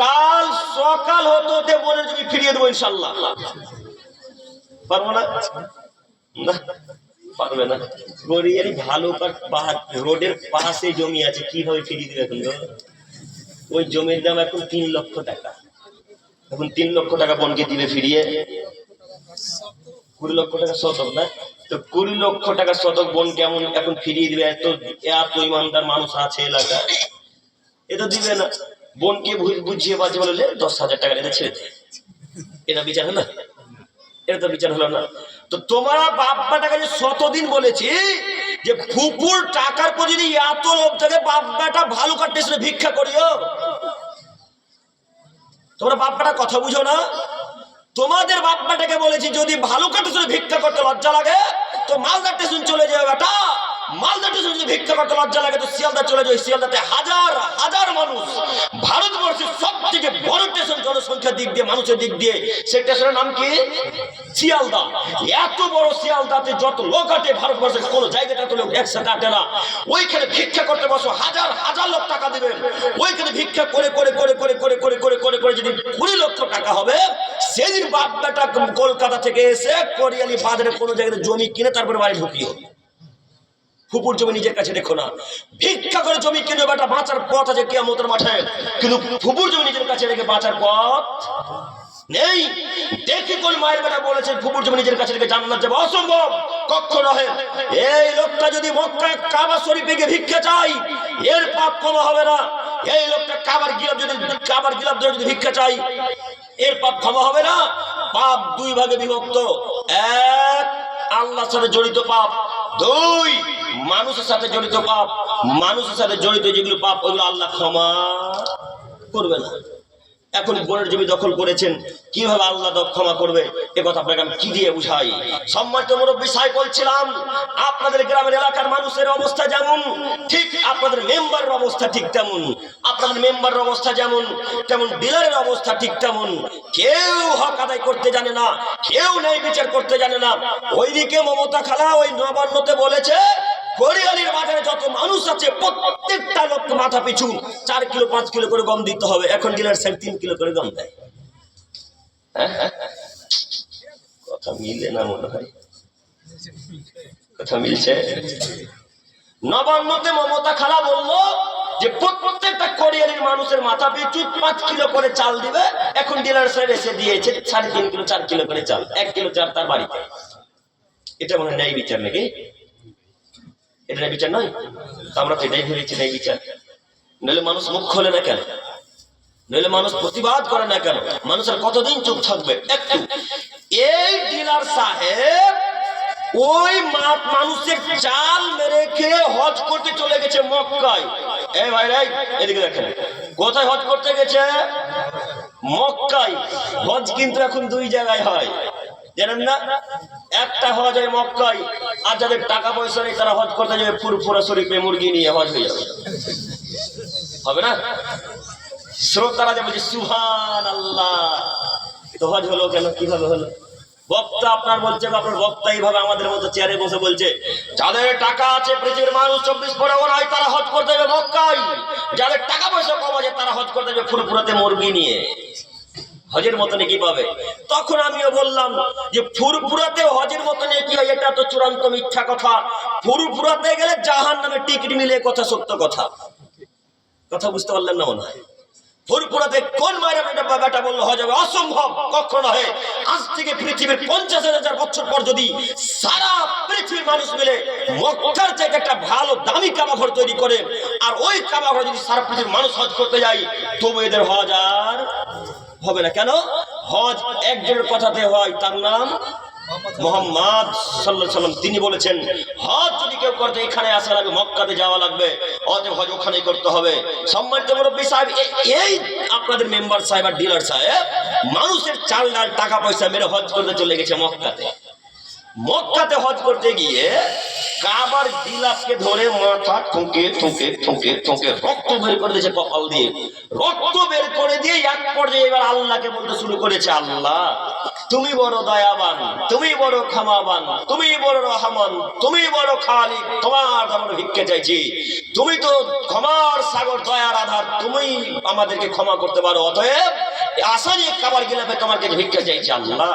কাল সকাল হতে হতে বোনের জমি ফিরিয়ে দেবো ইনশাআল্লাহ। পারবো না? পারবে না। গড়িয়ারি ভালো রোডের পাশে জমি আছে, কিভাবে ফিরিয়ে দিবে? এখন ওই জমির দাম এখন 3 লক্ষ টাকা। এখন 3 লক্ষ টাকা বোনকে দিবে ফিরিয়ে? 20 লক্ষ টাকা শতক না? তো 20 লক্ষ টাকা শতক বোন কেমন এখন ফিরিয়ে দিবে? এত ইমানদার মানুষ আছে এলাকায়, এ তো দিবে না। বোনকে বুঝিয়ে বাজে বলে 10,000 টাকা এটা ছেড়ে দেয়, এটা বিচার হলো? এটা তো বিচার হলো না। তো তোমার বাপ্পাটাকে যে শতদিন বলেছি যে ফুপুর টাকার পর যদি এত লোভ থাকে, বাপ্পাটা ভালো কাটতে ভিক্ষা করিও। তোমরা বাপ্পাটা কথা বুঝো না? তোমাদের বাপ্পাটাকে বলেছি যদি ভালো কাটতে ভিক্ষা করতে লজ্জা লাগে তো মালদা স্টেশন চলে যাবে বেটা, মালদা স্টেশন যদি ভিক্ষা করতে লজ্জা লাগে তো শিয়ালদা চলে যাবে। শিয়ালদাতে হাজার হাজার মানুষ, ভারতবর্ষের সব থেকে বড় স্টেশন জনসংখ্যার দিক দিয়ে, মানুষের দিক দিয়ে, সেই স্টেশনের নাম কি? শিয়ালদা। এত বড় শিয়ালদাতে যত লোক আটে ভারতবর্ষের কোনো জায়গাটা তো লোক একসাথে আটে না। ওইখানে ভিক্ষা করতে বসো, হাজার হাজার লোক টাকা দিবেন। ওইখানে ভিক্ষা করে করে করে করে করে করে করে করে করে যদি 20 লক্ষ টাকা হবে, সেদিন বাপটা কলকাতা থেকে এসে কোরিয়ালি বাজারে কোনো জায়গায় জমি কিনে তারপরে বাড়ি ঢুকিও। ফুপুর জমি নিজের কাছে রেখো না। ভিক্ষা করে জমি কিনে বেটা বাঁচার পথ আছে কিয়ামতের মাঠে, কিন্তু ফুপুর জমি নিজের কাছে রেখে বাঁচার পথ নেই। দেখি কোন মায়ের বেটা বলেছে ফুপুর জমি নিজের কাছে রেখে জান্নাত যাবে? অসম্ভব, কখনো নয়। এই লোকটা যদি মক্কা কাবা শরীফে গিয়ে ভিক্ষা চাই, এর পাপ ক্ষমা হবে না। এই লোকটা কাবার গিলাফ ধরে যদি ভিক্ষা চাই, এর পাপ ক্ষমা হবে না। পাপ 2 ভাগে বিভক্ত: 1 আল্লাহর সাথে জড়িত পাপ, 2 মানুষের সাথে জড়িত পাপ। মানুষের সাথে জড়িত যেগুলো পাপ, ওইগুলো আল্লাহ ক্ষমা করবে না। এখন বোনের জমি দখল করেছেন, কিভাবে আল্লাহ ক্ষমা করবে এ কথা আপনাকে আমি কি দিয়ে বুঝাই? সম্মানিত মুরব্বী সাহেব, বলছিলাম আপনাদের গ্রামের এলাকার মানুষের অবস্থা যেমন, ঠিক আপনাদের মেম্বারের অবস্থা ঠিক তেমন। আপনাদের মেম্বারের অবস্থা যেমন, তেমন ডিলারের অবস্থা ঠিক তেমন। কেউ হক আদায় করতে জানে না, কেউ ন্যায় বিচার করতে জানে না। ওইদিকে মমতা খালা ওই নবান্নতে বলেছে কোরিয়ালির বাজারে যত মানুষ আছে প্রত্যেকটা লোক মাথা পিছু 4 কিলো 5 কিলো করে গম দিতে হবে। এখন ডিলার সাহেব 3 কিলো করে গম দেয়। কথা মিলে না মনে হয়, কথা মিলছে? নবান্নতে মমতা খালা বললো যে প্রত্যেকটা কোরিয়ালির মানুষের মাথা পিছু 5 কিলো করে চাল দিবে। এখন ডিলার সাহেব এসে দিয়েছে 3.5 কিলো 4 কিলো করে চাল, 1 কিলো চাল তার বাড়িতে। এটা মনে হয় ন্যায় বিচার নাকি? এটা ন্যায় বিচার নয়? আমরা তো এটাই ভেবেছি ন্যায় বিচার। নইলে মানুষ মুখ খোলে না কেন? নইলে মানুষ প্রতিবাদ করে না কেন? মানুষের কতদিন চুপ থাকবে? একটু এই ডিলার সাহেব ওই মানুষের চাল মেরে খেয়ে হজ করতে চলে গেছে মক্কায়। এই ভাই রে, এদিকে দেখেন, কোথায় হজ করতে গেছে? মক্কায়। হজ কিন্তু এখন 2 জায়গায় হয়, জানেন না? একটা হজ হয় মক্কায়, আর যাদের টাকা পয়সা নেই তারা হজ করতে যাবে ফুরফুরা শরীফে, মুরগি নিয়ে হজ হয়ে যাবে। হবে না? শ্রোতারা যে বলছে সুবহানাল্লাহ, তো হজ হলো কেন? কিভাবে হলো? বক্তা আপনার বলছে, আপনার বক্তা এইভাবে আমাদের মতো চেয়ারে বসে বলছে যাদের টাকা আছে পৃথিবীর মানুষ 24 পরগনায় তারা হজ করতে যাবে মক্কায়, যাদের টাকা পয়সা কম আছে তারা হজ করতে যাবে ফুরফুরাতে মুরগি নিয়ে। হজের মতন কি পাবে? তখন আমিও বললাম যে ফুরফুরাতে হজের মতন কি হয়? এটা তো চূড়ান্ত মিথ্যা কথা। ফুরফুরাতে গেলে জাহান্নামে টিকিট মিলে, কথা সত্য কথা। কথা বুঝতে পারলেন না মনে হয়? ফুরফুরাতে কোন মায়ের বেটা বললো হজ হবে? অসম্ভব, কখনো হয়। আজ থেকে পৃথিবীর 50,000 বছর পর যদি সারা পৃথিবীর মানুষ মিলে মক্কার চাইতে একটা ভালো দামি কাবাঘর তৈরি করে, আর ওই কাবাঘর যদি সারা পৃথিবীর মানুষ হজ করতে যায়, তবু এদের হজ আর হবে না। কেন? হজ একজনের কথাতে হয়, তার নাম মুহাম্মদ সাল্লাল্লাহু আলাইহি ওয়াসাল্লাম। তিনি বলেছেন হজ যদি কেউ করতে এখানে আসা লাগবে, মক্কাতে যাওয়া লাগবে, অতএব হজ ওখানেই করতে হবে। সম্মানিত মুরব্বী সাহেব, এই আপনাদের মেম্বার সাহেব আর ডিলার সাহেব মানুষের চাল ডাল টাকা পয়সা মেরে হজ করতে চলে গেছে মক্কাতে। মক্কাতে হজ করতে গিয়ে কাবার গিলাফকে ধরে মাথা ঠুকে ঠুকে ঠুকে ঠুকে রক্ত বের করে দিয়েছে কপাল দিয়ে। রক্ত বের করে দিয়ে এক পর্যায়ে এবার আল্লাহকে বলতে শুরু করেছে, আল্লাহ তুমি বড় দয়াবান, তুমি বড় ক্ষমাবান, তুমি বড় রহমান, তুমি বড় খালিক, তোমার আমরা ভিক্ষা চাইছি। তুমি তো ক্ষমার সাগর, দয়ার আধার, তুমি আমাদেরকে ক্ষমা করতে পারো। অতএব আশা নিয়ে কাবার গিলাফে তোমার কাছে ভিক্ষা চাইছি। আল্লাহ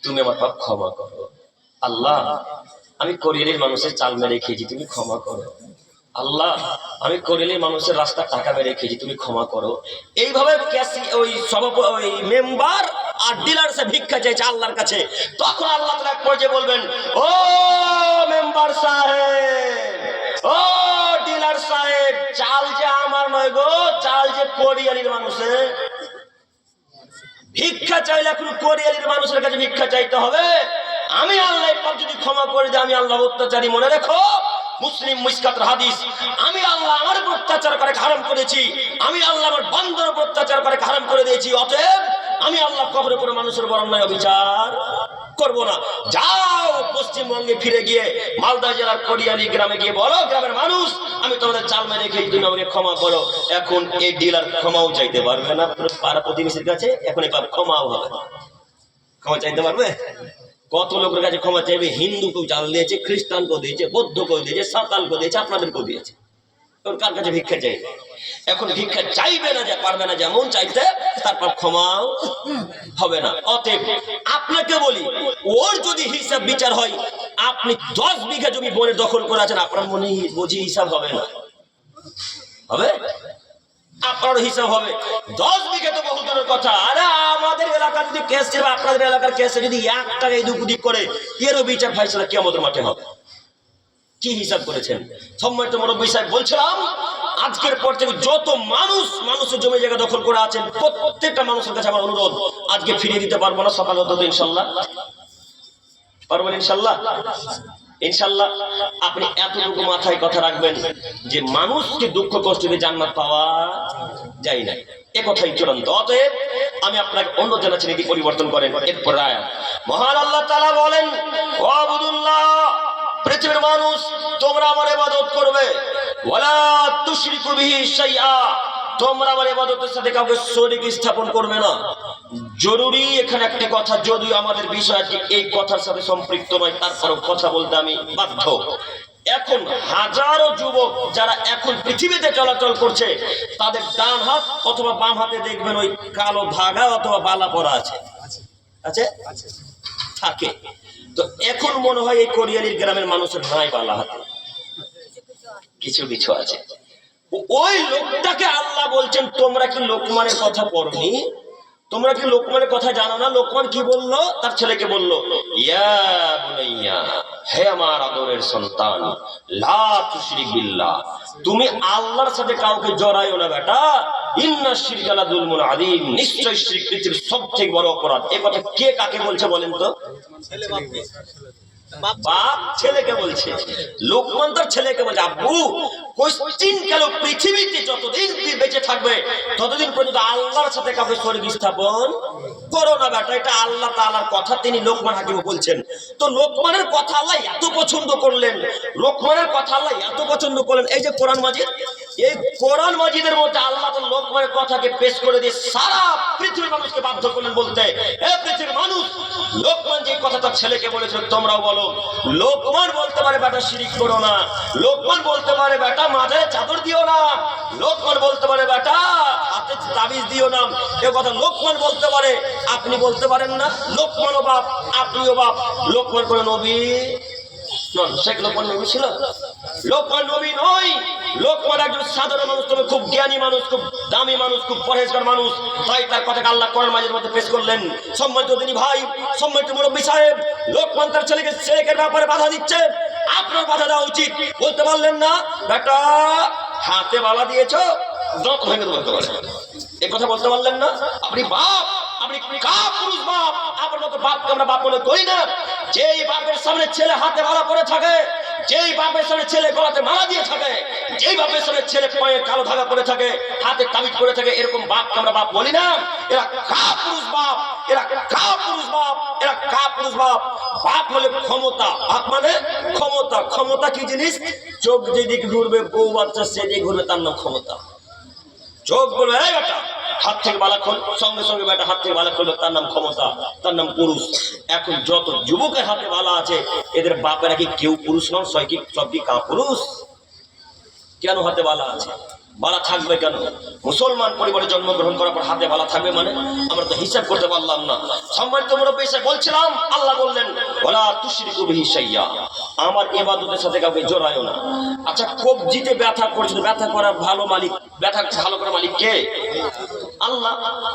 তুমি আমার পাপ ক্ষমা করো। আল্লাহ আমি কোরিয়ালির মানুষের চাল মেরে খেয়েছি, তুমি ক্ষমা করো। আল্লাহ আমি কোরিয়ালির মানুষের রাস্তা টাকা মেরে খেয়েছি, তুমি ক্ষমা করো। এইভাবে ওই ওই মেম্বার আর ডিলার সে ভিক্ষা চাইছে আল্লাহর কাছে। তখন আল্লাহ তাআলা এক পর্যায়ে বলবেন, ও মেম্বার সাহেব, ও ডিলার সাহেব, চাল যে আমার নয় গো, চাল যে কোরিয়ালির মানুষের। ভিক্ষা চাইলে এখন কোরিয়ালির মানুষের কাছে ভিক্ষা চাইতে হবে। আমি আল্লাহ পাক যদি ক্ষমা করে দিই, আমি আল্লাহ অত্যাচারী। মনে রেখো, মুসলিম মিশকাতের হাদিস, আমি আল্লাহ আমার উপর অত্যাচার করে হারাম করেছি, আমি আল্লাহ আমার বান্দার উপর অত্যাচার করে হারাম করে দিয়েছি। অতএব আমি আল্লাহ কবরে করে মানুষের বড় অন্যায় বিচার করব না। যাও পশ্চিমবঙ্গে ফিরে গিয়ে মালদা জেলার কোরিয়ালি গ্রামে গিয়ে বলো, গ্রামের মানুষ আমি তোমাদের চাল মেরে খেয়ে, তুমি আমাকে ক্ষমা করো। এখন এই ডিলার ক্ষমাও চাইতে পারবে না পাড়া প্রতিবেশীর কাছে, এখন এই পাপ ক্ষমাও হবে না। ক্ষমা চাইতে পারবে? কত লোকের কাছে ক্ষমা চাইবে? হিন্দুকেও চাল দিয়েছে, খ্রিস্টানকেও দিয়েছে, বৌদ্ধকেও দিয়েছে, সাঁওতালকেও দিয়েছে, আপনাদেরকেও দিয়েছে। কার কাছে ভিক্ষা চাইবে? এখন ভিক্ষা চাইবে না, যে পারবে না যেমন চাইতে, তারপর ক্ষমাও হবে না। অতএব আপনাকে বলি, ওর যদি হিসাব বিচার হয়, আপনি 10 বিঘা জমি বনে দখল করে আছেন, আপনার মনে বুঝি হিসাব হবে না? হবে? আপনার হিসাব হবে। 10 বিঘা তো বহু দূরের কথা। আরে আমাদের এলাকার যদি কেস ছিল, আপনাদের এলাকার কেসে যদি 1 টাকায় দুকুটি করে, এরও বিচার ফাইসালা কিয়ামতের মাঠে হবে। কি হিসাব করেছেন? সম্মানিত মুরব্বী সাহেব, বলছিলাম আজকের পর থেকে যত মানুষের জমি জায়গা দখল করে আছেন, প্রত্যেকটা মানুষের কাছে আমার অনুরোধ, আজকে ফিরিয়ে দিতে পারবো না, সকাল হতে ইনশাল্লাহ পারবেন। ইনশাল্লাহ ইনশাল্লাহ আপনি এতটুকু মাথায় কথা রাখবেন যে মানুষকে দুঃখ কষ্ট দিয়ে জান্নাত পাওয়া যায় না। এ কথাই চূড়ান্ত। অতএব আমি আপনাকে অনুরোধ জানাচ্ছি নীতি পরিবর্তন করেন। এরপর আয়াত মহান আল্লাহ তাআলা বলেন, ওয়াবুদুল্লাহ, পৃথিবীর মানুষ তোমরা আমার ইবাদত করবে, ওয়ালা তুশরিকু বিহি শাইআ, তোমরা আমার ইবাদতের সাথে কাউকে শরীক স্থাপন করবে না। জরুরি এখানে একটি কথা, যদিও আমাদের বিষয় এই কথার সাথে সম্পৃক্ত নয়, তারপরও কথা বলতে আমি বাধ্য। এখন হাজারো যুবক যারা এখন পৃথিবীতে চলাচল করছে, তাদের ডান হাত অথবা বাম হাতে দেখবেন ওই কালো ধাগা অথবা বালা পরা আছে, আছে থাকে। তো এখন মনে হয় এই কোরিয়ালির গ্রামের মানুষের নাই বালা হাতে, কিছু কিছু আছে। ওই লোকটাকে আল্লাহ বলছেন, তোমরা কি লোকমানের কথা পড়নি? তোমরা কি লোকমানের কথা জানো না? লোকমান কি বললো? তার ছেলেকে বললো, ইয়া বুনাইয়া, হে আমার আদরের সন্তান, লা তুশরিক বিল্লাহ, তুমি আল্লাহর সাথে কাউকে জড়াইও না বেটা, ইন্না শিরকা লাযুলমুন আযীম, নিশ্চয় শিরক পৃথিবীর সবথেকে বড় অপরাধ। এই কথা কে কাকে বলছে বলেন তো? বাপ ছেলেকে বলছে। লোকমান তার ছেলেকে বলছে, আব্বু কোশ্চিন কেন পৃথিবীতে যতদিন তুই বেঁচে থাকবে ততদিন পর্যন্ত আল্লাহর সাথে কাউকে শরীক স্থাপন করো না বেটা। এটা আল্লাহ তাআলার কথা, তিনি লোকমান হাকিমকে বলছেন। তো লোকমানের কথা আল্লাহ এত পছন্দ করলেন, লোকমানের কথা আল্লাহ এত পছন্দ করলেন, এই যে কোরআন মাজিদ, এই কোরআন মাজিদের মধ্যে আল্লাহ তো লোকমানের কথাকে পেশ করে দিয়ে সারা পৃথিবীর মানুষকে বাধ্য করলেন বলতে, হে পৃথিবীর মানুষ, লোকমান যে কথা তার ছেলেকে বলেছিল তোমরাও বলো। লোকমান বলতে পারে বেটা শিরিক করো না, লোকমান বলতে পারে বেটা মাথায় চাদর দিও না, লোকমান বলতে পারে বেটা হাতে তাবিজ দিও না। এ কথা লোকমান বলতে পারে, আপনি বলতে পারেন না? লোকমানও বাপ, আপনিও বাপ। লোকমান কোন নবী নন, শেখ লোকমান নবী ছিল? লোকমান নবী নয়, লোকমান একজন সাধারণ মানুষ, তবে খুব জ্ঞানী মানুষ, খুব দামি মানুষ, খুব পরহেজগার মানুষ। তাই তার কথাকে আল্লাহ কোরআন মাজিদের মধ্যে পেশ করলেন। সম্মানিত দিনী ভাই, সম্মানিত মুরব্বী সাহেব, লোকমান তার ছেলেকে ব্যাপারে বাধা দিচ্ছে, আপনার বাধা দেওয়া উচিত। বলতে পারলেন না বেটা হাতে বালা দিয়েছো, দাঁত ভেঙে বলতে পারেন, এ কথা বলতে পারলেন না? আপনি বাপ, আপনি কাপুরুষ বাপ। আপনার মতো বাপকে আমরা বাপ মনে করি না। যেই বাপের সামনে ছেলে হাতে মালা পরে থাকে, যেই বাপের সামনে ছেলে গলাতে মালা দিয়ে থাকে, যেই বাপের সামনে ছেলে পায়ে কালো ধাগা পরে থাকে, হাতে তাবিজ পরে থাকে, এরকম বাপকে আমরা বাপ বলি না। এরা কাপুরুষ বাপ, এরা কাপুরুষ বাপ, এরা কাপুরুষ বাপ। বাপ হলে ক্ষমতা, বাপ মানে ক্ষমতা। ক্ষমতা কি জিনিস? চোখ যেদিকে ঘুরবে, বউ বাচ্চা সেদিকে ঘুরবে, তার নাম ক্ষমতা। চোখ বলবে এই বেটা হাত থেকে বালা খোল, সঙ্গে সঙ্গে বেটা হাত থেকে বালা খোলবে, তার নাম ক্ষমতা, তার নাম পুরুষ। এখন যত যুবকের হাতে বালা আছে, এদের বাপেরা কি কেউ পুরুষ নন? সব কি কাপুরুষ? কেন হাতে বালা আছে? বালা থাকবে কেন? মুসলমান পরিবারে জন্মগ্রহণ করার পর হাতে বালা থাকবে মানে? আমরা তো হিসাব করতে পারলাম না। সম্মানিত মুরব্বী এসে বলছিলাম, আল্লাহ বললেন ওয়ালা তুশরিকু বিহি শাইআ, আমার ইবাদতের সাথে কাউকে জড়ায়ও না। আচ্ছা, কবজিতে ব্যথা করছে, ব্যথা করার ভালো মালিক, ব্যথা ভালো করার মালিক কে? আল্লাহ।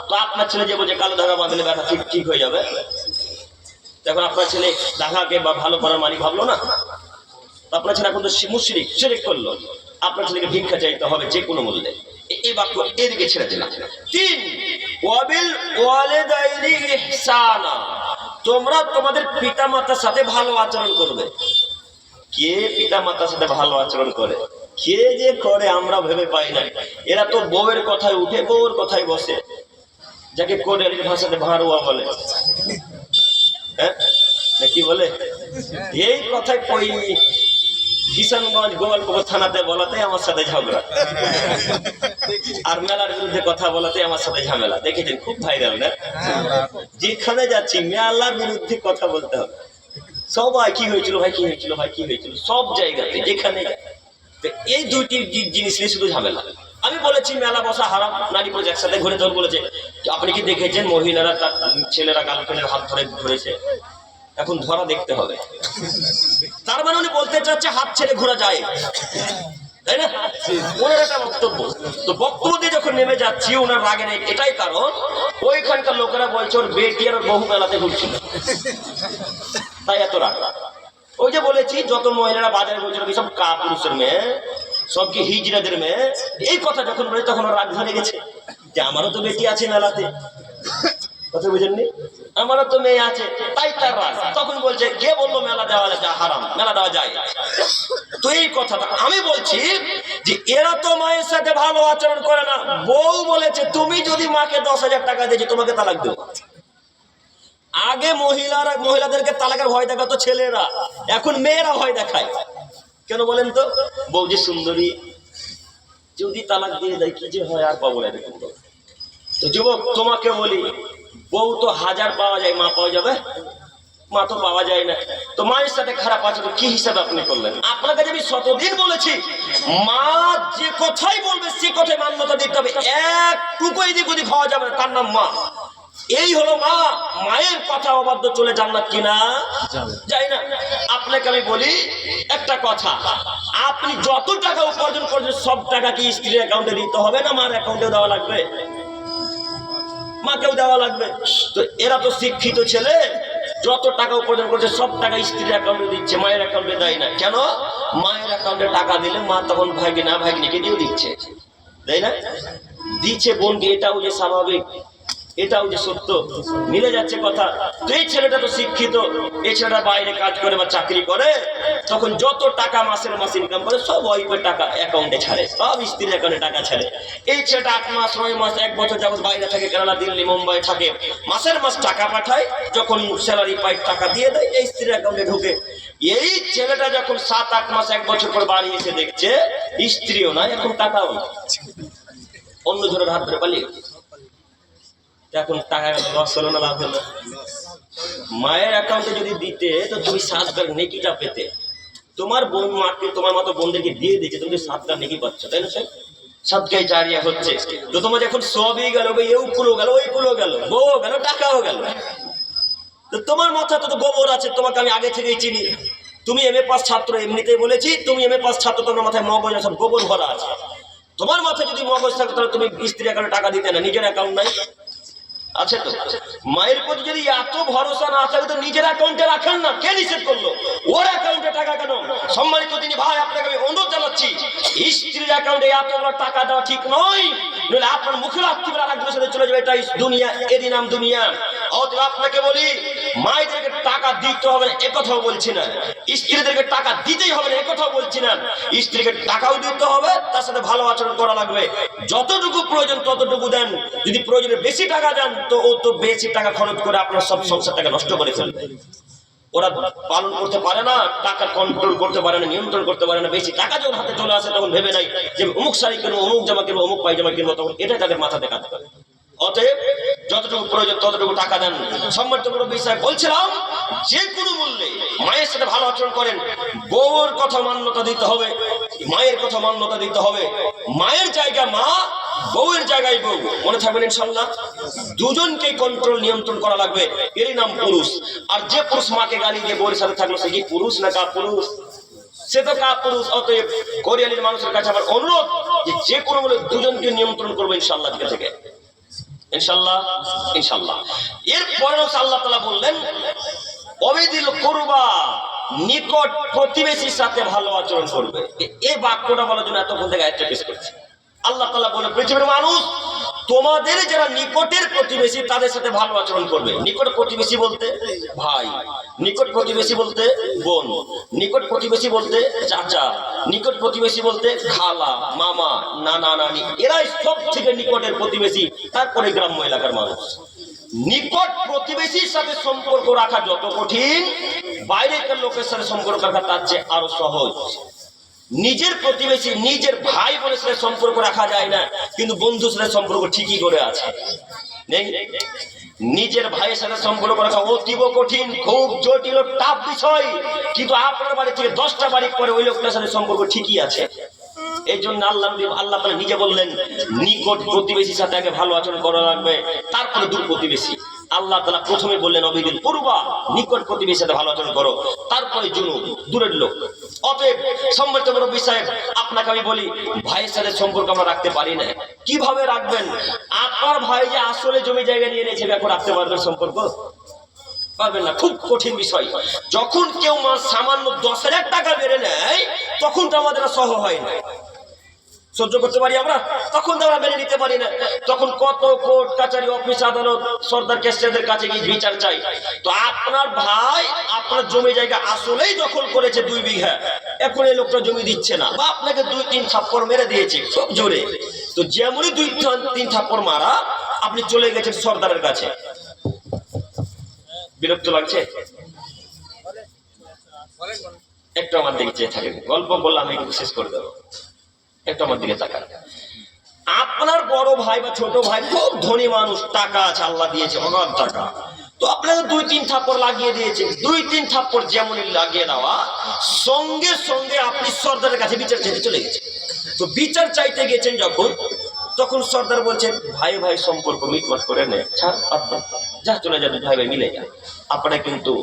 তো আপনার ছেলে যে বলছে কালো ধাগা বাঁধলে ব্যথা ঠিক হয়ে যাবে, এখন আপনার ছেলে ধাগাকে বা ভালো করার মালিক ভাবলো না? আপনার ছেলে এখন তো মুশরিক, শিরক করলো, আপনার ছেলেকে ভিক্ষা চাইতে হবে যে কোনো মূল্যে। এই বাক্য এদিকে ছেড়ে দিলাম। ৩, ওয়াবিল ওয়ালিদাইনি ইহসানা, তোমরা তোমাদের পিতামাতার সাথে ভালো আচরণ করবে। কে পিতামাতার সাথে ভালো আচরণ করে? কে যে করে আমরা ভেবে পাই না। এরা তো বউয়ের কথায় উঠে, বউয়ের কথায় বসে, যাকে কোরিয়ালির ভাষাতে ভাড়ুয়া বলে। হ্যাঁ, কি বলে? এই কথায় কই কিষানগঞ্জ গোপালপুর থানাতে বলাতে আমার সাথে ঝগড়া, আর মেলার বিরুদ্ধে কথা বলাতে আমার সাথে ঝামেলা। দেখেছেন, খুব ভাইরাল না? যেখানে যাচ্ছি মেলার বিরুদ্ধে কথা বলতে হবে। সবাই কি হয়েছিল ভাই, কি হয়েছিল ভাই, কি হয়েছিল, সব জায়গাতে যেখানে। এই দুইটি জিনিস নিয়ে শুধু ঝামেলা। আমি বলেছি মেলা বসা হারাম, নারী পুরুষ একসাথে ঘুরে, তখন বলেছে আপনি কি দেখেছেন মহিলারা তার ছেলেরা গার্লফ্রেন্ডের হাত ধরেছে? এখন ধরা দেখতে হবে। তার মানে উনি বলতে চাচ্ছে হাত ছেড়ে ঘোরা যায়, তাই না? ওনার একটা বক্তব্য। তো বক্তব্য দিয়ে যখন নেমে যাচ্ছি, ওনার রাগে নেই, এটাই কারণ ওইখানকার লোকেরা বলছে ওর বেটি আর বহু মেলাতে ঘুরছিল, তাই এত রাগ। ওই যে বলেছি যত মহিলারা বাজারে বলছিল সব কাপুরুষের মেয়ে, সব কি হিজড়াদের মেয়ে, এই কথা যখন বলে তখন ওর রাগ ধরে গেছে যে আমারও তো বেটি আছে মেলাতে। কথা বুঝেননি? আমারও তো মেয়ে আছে, তাই তার রাগ। তখন বলছে কে বললো মেলা দেওয়া হারাম, মেলা দেওয়া যায়? তো এই কথাটা আমি বলছি যে এরা তো মায়ের সাথে ভালো আচরণ করে না। বউ বলেছে তুমি যদি মাকে 10,000 টাকা দিয়েছো তোমাকে তালাক দেবো। আগে মহিলাদেরকে তালাকের ভয় দেখাতো ছেলেরা, এখন মেয়েরা ভয় দেখায়। কেন বলেন তো? বউ যে সুন্দরী, যদি তালাক দিয়ে দেয় কি যে হয় আর পাবো না এরকম। তো যুবক তোমাকে বলি, বউ তো 1000 পাওয়া যায়, মা পাওয়া যাবে? মা তো পাওয়া যায় না। তো মায়ের সাথে খারাপ আচরণ কি হিসাবে আপনি করলেন? আপনার কাছে আমি শতদিন বলেছি, মা যে কথাই বলবে সে কথায় মান্যতা দিতে হবে। একটুকু এদিক ওদিক হওয়া যাবে না, তার নাম মা। এই হলো মা। মায়ের কথা অবাধ্য চলে জান্নাত কিনা যাই না। আপনাকে আমি বলি একটা কথা, আপনি যত টাকা উপার্জন করছেন সব টাকা কি স্ত্রীর অ্যাকাউন্টে দিতে হবে না মার অ্যাকাউন্টে দেওয়া লাগবে? মাকেও দেওয়া লাগবে। তো এরা তো শিক্ষিত ছেলে, যত টাকা উপার্জন করছে সব টাকা স্ত্রীর অ্যাকাউন্টে দিচ্ছে, মায়ের অ্যাকাউন্টে দেয় না। কেন? মায়ের অ্যাকাউন্টে টাকা দিলে মা তখন ভাগ্নিকে দিয়ে দিচ্ছে, তাই না? দিচ্ছে বোনকে, এটাও যে স্বাভাবিক, এটাও যে সত্য, মিলে যাচ্ছে কথা। তো এই ছেলেটা তো শিক্ষিত, এই ছেলেটা বাইরে কাজ করে বা চাকরি করে, তখন যত টাকা মাসের মাস ইনকাম করে সব ওয়াইফের টাকা অ্যাকাউন্টে ছাড়ে, সব স্ত্রীর অ্যাকাউন্টে টাকা ছাড়ে। এই ছেলেটা 8 মাস 9 মাস 1 বছর যাবত বাইরে থাকে, কেরালা দিল্লি মুম্বাই থাকে, মাসের মাস টাকা পাঠায়, যখন স্যালারি পাই টাকা দিয়ে দেয়, এই স্ত্রীর অ্যাকাউন্টে ঢুকে। এই ছেলেটা যখন 7-8 মাস 1 বছর পর বাড়ি এসে দেখছে স্ত্রীও না, এখন টাকাও না, অন্য জনের হাত ধরে পালিয়ে। এখন টাকা লস হলো না লাভ হলো? মায়ের অ্যাকাউন্টে যদি দিতে তো তুমি 7 ভাগ নেকিটা পেতে। তোমার বোন মাকে, তোমার মতো বোনদেরকে দিয়ে দিচ্ছে, তুমি 7 ভাগ নেকি পাচ্ছ, তাই না? স্যার সাদকায় জারিয়া হচ্ছে। তো তোমার যখন সবই গেল, এই পুরো গেল, ওই পুরো গেল, বউ গেল, টাকাও গেল। তো তোমার মাথাতে তো গোবর আছে, তোমাকে আমি আগে থেকেই চিনি। তুমি MA পাস ছাত্র, এমনিতেই বলেছি তুমি MA পাস ছাত্র, তোমার মাথায় মগজ আছে, গোবর ভরা আছে। তোমার মাথায় যদি মগজ থাকে তাহলে তুমি স্ত্রীর অ্যাকাউন্টে টাকা দিতে না, নিজের অ্যাকাউন্ট নাই আছে তো। মায়ের প্রতি যদি এত ভরসা না থাকে তো নিজের অ্যাকাউন্টে রাখেন না, কে নিষেধ করলো? ওর অ্যাকাউন্টে টাকা কেন? সম্মানিত তিনি ভাই, আপনাকে আমি অনুরোধ জানাচ্ছি, স্ত্রীর অ্যাকাউন্টে এত বড় টাকা দেওয়া ঠিক নয়, নইলে আপনার মুখের আত্মীয় আরেকজনের সাথে চলে যাবে। এটাই দুনিয়া, এরই নাম দুনিয়া। অতএব আপনাকে বলি, মায়েদেরকে টাকা দিতে হবে না একথাও বলছি না, স্ত্রীদেরকে টাকা দিতেই হবে না একথাও বলছি না। স্ত্রীকে টাকাও দিতে হবে, তার সাথে ভালো আচরণ করা লাগবে। যতটুকু প্রয়োজন ততটুকু দেন, যদি প্রয়োজনে বেশি টাকা দেন তো ও তো বেশি টাকা খরচ করে আপনার সব সংসারটাকে নষ্ট করে ফেলবে। ওরা পালন করতে পারে না, টাকা কন্ট্রোল করতে পারে না, নিয়ন্ত্রণ করতে পারে না। বেশি টাকা যখন হাতে চলে আসে তখন ভেবে নাই যে অমুক শাড়ি কিনবো, অমুক জামা কিনবো, অমুক পায়জামা কিনবো, তখন এটাই তাদের মাথাতে কাজ করে। অতএব যতটুকু প্রয়োজন ততটুকু টাকা দেন। সম্মানিত মুরব্বী সাহেব, বলছিলাম যে কোনো মূল্যে মায়ের সাথে ভালো আচরণ করেন। বউর কথা মান্যতা দিতে হবে, মায়ের কথা মান্যতা দিতে হবে। মায়ের জায়গা মা, বউয়ের জায়গায় বউ, মনে থাকবেন ইনশাআল্লাহ। দুজনকে কন্ট্রোল নিয়ন্ত্রণ করা লাগবে, এরই নাম পুরুষ। আর যে পুরুষ মাকে গালি দিয়ে বউয়ের সাথে থাকলো সে কি পুরুষ না কাপুরুষ? সে তো কাপুরুষ। অতএব কোরিয়ালির মানুষের কাছে আমার অনুরোধ যে কোনো বলে দুজনকে নিয়ন্ত্রণ করবো ইনশাআল্লাহ থেকে, ইনশাআল্লাহ ইনশাআল্লাহ। এরপরে আল্লাহ তাআলা বললেন অবিদিল কুরবা, নিকট প্রতিবেশীর সাথে ভালো আচরণ করবে। এই বাক্যটা বলার জন্য এতক্ষণ থেকে আয়াতটা পেশ করছি। আল্লাহ তাআলা বলে পৃথিবীর মানুষ, তোমাদের যারা নিকটের প্রতিবেশী তাদের সাথে ভালো আচরণ করবে। নিকট প্রতিবেশী বলতে ভাই, নিকট প্রতিবেশী বলতে বোন, নিকট প্রতিবেশী বলতে চাচা, নিকট প্রতিবেশী বলতে খালা, মামা, নানা, নানি, এরাই সব থেকে নিকটের প্রতিবেশী। তারপরে গ্রাম্য এলাকার মানুষ। নিকট প্রতিবেশীর সাথে সম্পর্ক রাখা যত কঠিন, বাইরের লোকের সাথে সম্পর্ক রাখা তার চেয়ে আরো সহজ। নিজের প্রতিবেশী, নিজের ভাই বোনের সাথে সম্পর্ক রাখা যায় না, কিন্তু বন্ধুর সাথে সম্পর্ক ঠিকই করে আছে। নিজের ভাইয়ের সাথে সম্পর্ক রাখা অতীব কঠিন, খুব জটিল, টাফ বিষয়। কিন্তু আপনার বাড়ি থেকে 10টা বাড়ি পরে ওই লোকটার সাথে সম্পর্ক ঠিকই আছে। এই জন্য আল্লাহ তাআলা নিজে বললেন নিকট প্রতিবেশীর সাথে আগে ভালো আচরণ করা লাগবে, তারপরে দূর প্রতিবেশী। আল্লাহ তাআলা প্রথমে বললেন অবিদিল কুরবা, নিকট প্রতিবেশীর সাথে ভালো আচরণ করো, তারপরে জুনুব, দূরের লোক। অতএব সম্মানিত মুরব্বী সাহেব, আপনাকে আমি বলি, ভাইয়ের সাথে সম্পর্ক আমরা রাখতে পারি না। কিভাবে রাখবেন? আপনার ভাই যে আসলে জমি জায়গা নিয়ে নিয়েছে, এখন রাখতে পারবেন সম্পর্ক? পারবেন না, খুব কঠিন বিষয়। যখন কেউ সামান্য 10,000 টাকা বেড়ে নেয় তখন তো আমাদের সহ হয় না। সহ্য করতে পারি আমরা? তখন তো আমরা মেনে নিতে পারি না। তখন কত কোর্ট কাছারি অফিস আদালত সরদার কেসদের কাছে গিয়ে বিচার চাই। তো আপনার ভাই আপনার জমি জায়গা আসলেই দখল করেছে 2 বিঘা, এখন এই লোকটা জমি দিচ্ছে না, বা আপনাকে 2-3 থাপ্পড় মেরে দিয়েছে খুব জোরে, তো যেমনই 2-3 থাপ্পড় মারা আপনি চলে গেছেন সরদারের কাছে, বিরক্ত লাগছে? একটু আমার দিকে চেয়ে থাকেন, গল্প বললাম আমি শেষ করে দেবো, একটু আমার দিকে তাকান। আপনার বড় ভাই বা ছোট ভাই খুব ধনী মানুষ, টাকা আছে, আল্লাহ দিয়েছে অগাধ টাকা, তো আপনাকে 2-3 থাপ্পড় লাগিয়ে দিয়েছে। 2-3 থাপ্পড় যেমনই লাগিয়ে দেওয়া সঙ্গে সঙ্গে আপনি সর্দারের কাছে বিচার চাইতে চলে গেছেন। তো বিচার চাইতে গেছেন যখন, তখন সর্দার বলছেন ভাই ভাই সম্পর্ক মিটমাট করে নে, ছাড় বাদ দে, যা চলে যাবে, ভাই ভাই মিলে যায়। আপনারা কিন্তু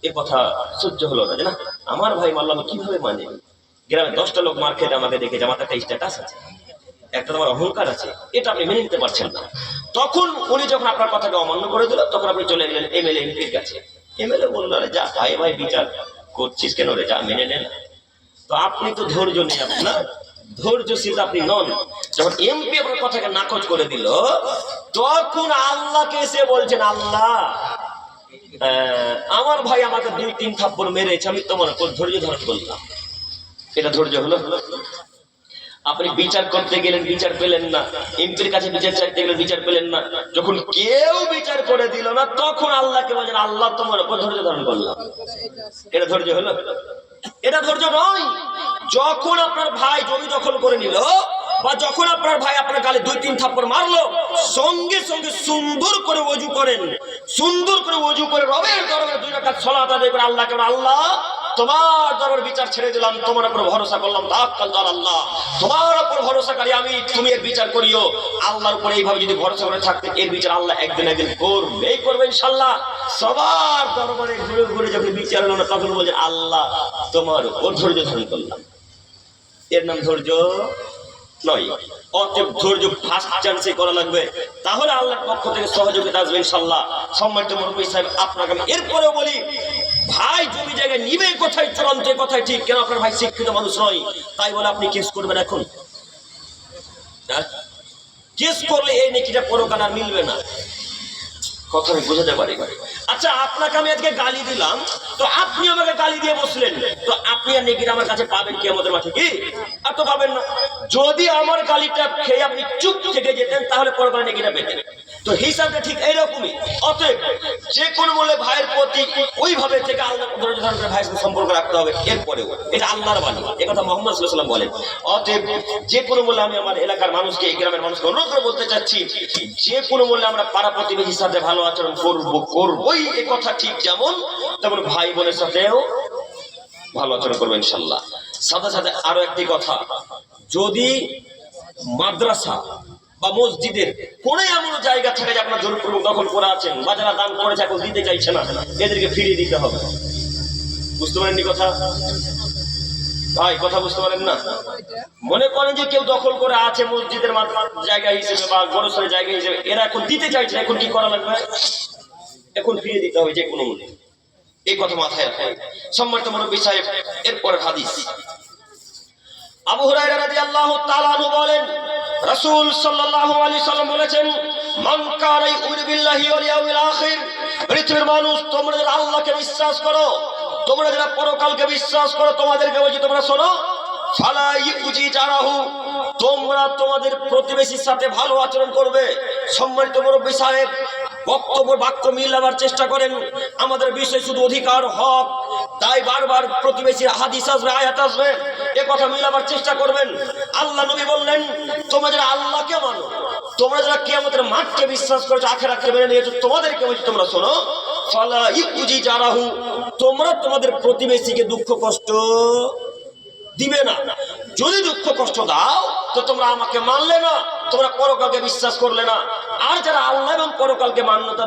এ কথা সহ্য হলো না, যে না আমার ভাই মারলাম কিভাবে মানে, গ্রামে 10টা লোক মার খেতে আমাকে দেখেছে, আমার একটা স্ট্যাটাস আছে, একটা তোমার অহংকার আছে, এটা আপনি মেনে নিতে পারছেন না। তখন উনি যখন আপনার কথাকে অমান্য করে দিল, তখন আপনি চলে গেলেন এমএলএ এমপির কাছে। এমএলএ বলল আরে যা ভাই ভাই বিচার করছিস কেন রে, যা মেনে নে না। তো আপনি তো ধৈর্য নেই, আপনার ধৈর্যশীল আপনি নন। যখন এমপি আপনার কথাকে নাকচ করে দিল, তখন আল্লাহকে এসে বলছেন আল্লাহ আমার ভাই আমাকে 2-3 থাপ্পড় মেরেছে, আমি তোমার উপর ধৈর্য ধারণ করলাম, এটা ধৈর্য হলো? আপনি বিচার করতে গেলেন, বিচার পেলেন না, এমপির কাছে বিচার চাইতে গেলেন, বিচার পেলেন না, যখন কেউ বিচার করে দিল না, তখন আল্লাহকে বলেন আল্লাহ তোমার উপর ধৈর্য ধারণ করলাম, এটা ধৈর্য হলো? এটা ধৈর্য নয়। যখন আপনার ভাই জমি দখল করে নিল, বা যখন আপনার ভাই আপনার গালে 2-3 থাপ্পড় মারলো, সঙ্গে সঙ্গে সুন্দর করে ওযু করেন, সুন্দর করে ওযু করে রবের দরবারে 2 রাকাত সালাত আদায় করে আল্লাহকে আল্লাহ তোমার দরবার বিচার ছেড়ে দিলাম, তোমার উপর ভরসা করলাম, তাওয়াক্কাল আল্লাহ, তোমার উপর ভরসাকারী আমি, তুমি এর বিচার করিও। আল্লাহর উপর এইভাবে যদি ভরসা করে থাকতেন, এর বিচার আল্লাহ একদিন একদিন করবেই করবে ইনশাআল্লাহ। সবার দরবারে ঘুরে ঘুরে যখন বিচার হলো না, তখন বলছে আল্লাহ তোমার উপর ধৈর্য ধারণ করলাম, এর নাম ধৈর্য নয়। অতএব ধৈর্য ফার্স্ট চান্সে করা লাগবে, তাহলে আল্লাহর পক্ষ থেকে সহযোগিতা আসবে ইনশাআল্লাহ। সম্মানিত মুরব্বী সাহেব, আপনাকে আমি এরপরেও বলি, ভাই জমি জায়গায় নিবে কোথায় চূড়ান্ত কথাই ঠিক, কেন আপনার ভাই শিক্ষিত মানুষ নয়, তাই বলে আপনি কেস করবেন এখন? কেস করলে এই নেকিটা পরকাল আর মিলবে না, কথা আমি বোঝাতে পারি। আচ্ছা আপনাকে আমি আজকে গালি দিলাম, তো আপনি আমাকে গালি দিয়ে বসলেন, তো আপনি আর নেকিটা আমার কাছে পাবেন কি আমাদের মাঠে? কি আর তো পাবেন না। যদি আমার গালিটা খেয়ে আপনি চুপ থেকে যেতেন, তাহলে পরকালে নেকিটা পেতেন। তো হিসাবটা ঠিক এইরকমই। অতএব যে কোনো মূল্যে ভাইয়ের প্রতি ওইভাবে থেকে আল্লাহ ভাইয়ের সাথে সম্পর্ক রাখতে হবে। এরপরেও এটা আল্লাহর বাণী, এই কথা মুহাম্মদ সাল্লাল্লাহু আলাইহি ওয়াসাল্লাম বলেন। অতএব যে কোনো মূল্যে আমি আমার এলাকার মানুষকে, এই গ্রামের মানুষকে অনুরোধ করে বলতে চাচ্ছি, যে কোনো মূল্যে আমরা পাড়া প্রতিবেশীর সাথে ভালো আচরণ করবই, এ কথা ঠিক, যেমন তেমন ভাই বোনের সাথেও ভালো আচরণ করবো ইনশাআল্লাহ। সাথে সাথে আরো একটি কথা, যদি মাদ্রাসা বা মসজিদের কোন এমন জায়গা থাকে যে আপনার জোরপূর্বক দখল করে আছেন, বা যারা দান করেছে এখন দিতে চাইছে না, এদেরকে ফিরিয়ে দিতে হবে। বুঝতে পারেননি কথা ভাই? কথা বুঝতে পারেন না? মনে করেন যে কেউ দখল করে আছে মসজিদের জায়গা হিসেবে বা গরসের জায়গা হিসেবে, এরা এখন দিতে চাইছে না, এখন কি করা লাগবে? এখন ফিরিয়ে দিতে হবে যে কোনো মূল্যে, এই কথা মাথায় রাখবেন। সম্মানিত মুরব্বী সাহেব, এরপরের হাদিস আবু হুরায়রা রাদিয়াল্লাহু তাআলা আনহু বলেন, রাসূল সাল্লাল্লাহু আলাইহি সাল্লাম বলেছেন, মান কানা ইউমিনু বিল্লাহি ওয়াল ইয়াউমিল আখির, পৃথিবীর মানুষ তোমরা যারা আল্লাহকে বিশ্বাস করো, তোমরা যারা পরকালকে বিশ্বাস করো, তোমাদেরকে বলছি তোমরা শোনো, ফালা ইউজি জারাহু, তোমরা তোমাদের প্রতিবেশীর সাথে ভালো আচরণ করবে। সম্মানিত মুরব্বী সাহেব, বক্তব্য বাক্য মিলাবার চেষ্টা করেন, আমাদের বিষয় শুধু অধিকার হক, তাই বারবার প্রতিবেশীর হাদিস আসবে, আয়াত আসবে, এ কথা মিলাবার চেষ্টা করবেন। আল্লাহ নবী বললেন, তোমরা যারা আল্লাহকে মানো, তোমরা যারা কিয়ামতের মাঠকে বিশ্বাস করেছো, আখিরাতকে মেনে নিয়েছো, তোমাদেরকে বলছি তোমরা শোনো, ফালা ইউজি জারাহু, তোমরা তোমাদের প্রতিবেশীকে দুঃখ কষ্ট দিবে না। যদি দুঃখ কষ্ট দাও, তো তোমরা আমাকে মানলে না, তোমরা পরকালকে বিশ্বাস করলে না। আর যারা আল্লাহ এবং পরকালকে মান্যতা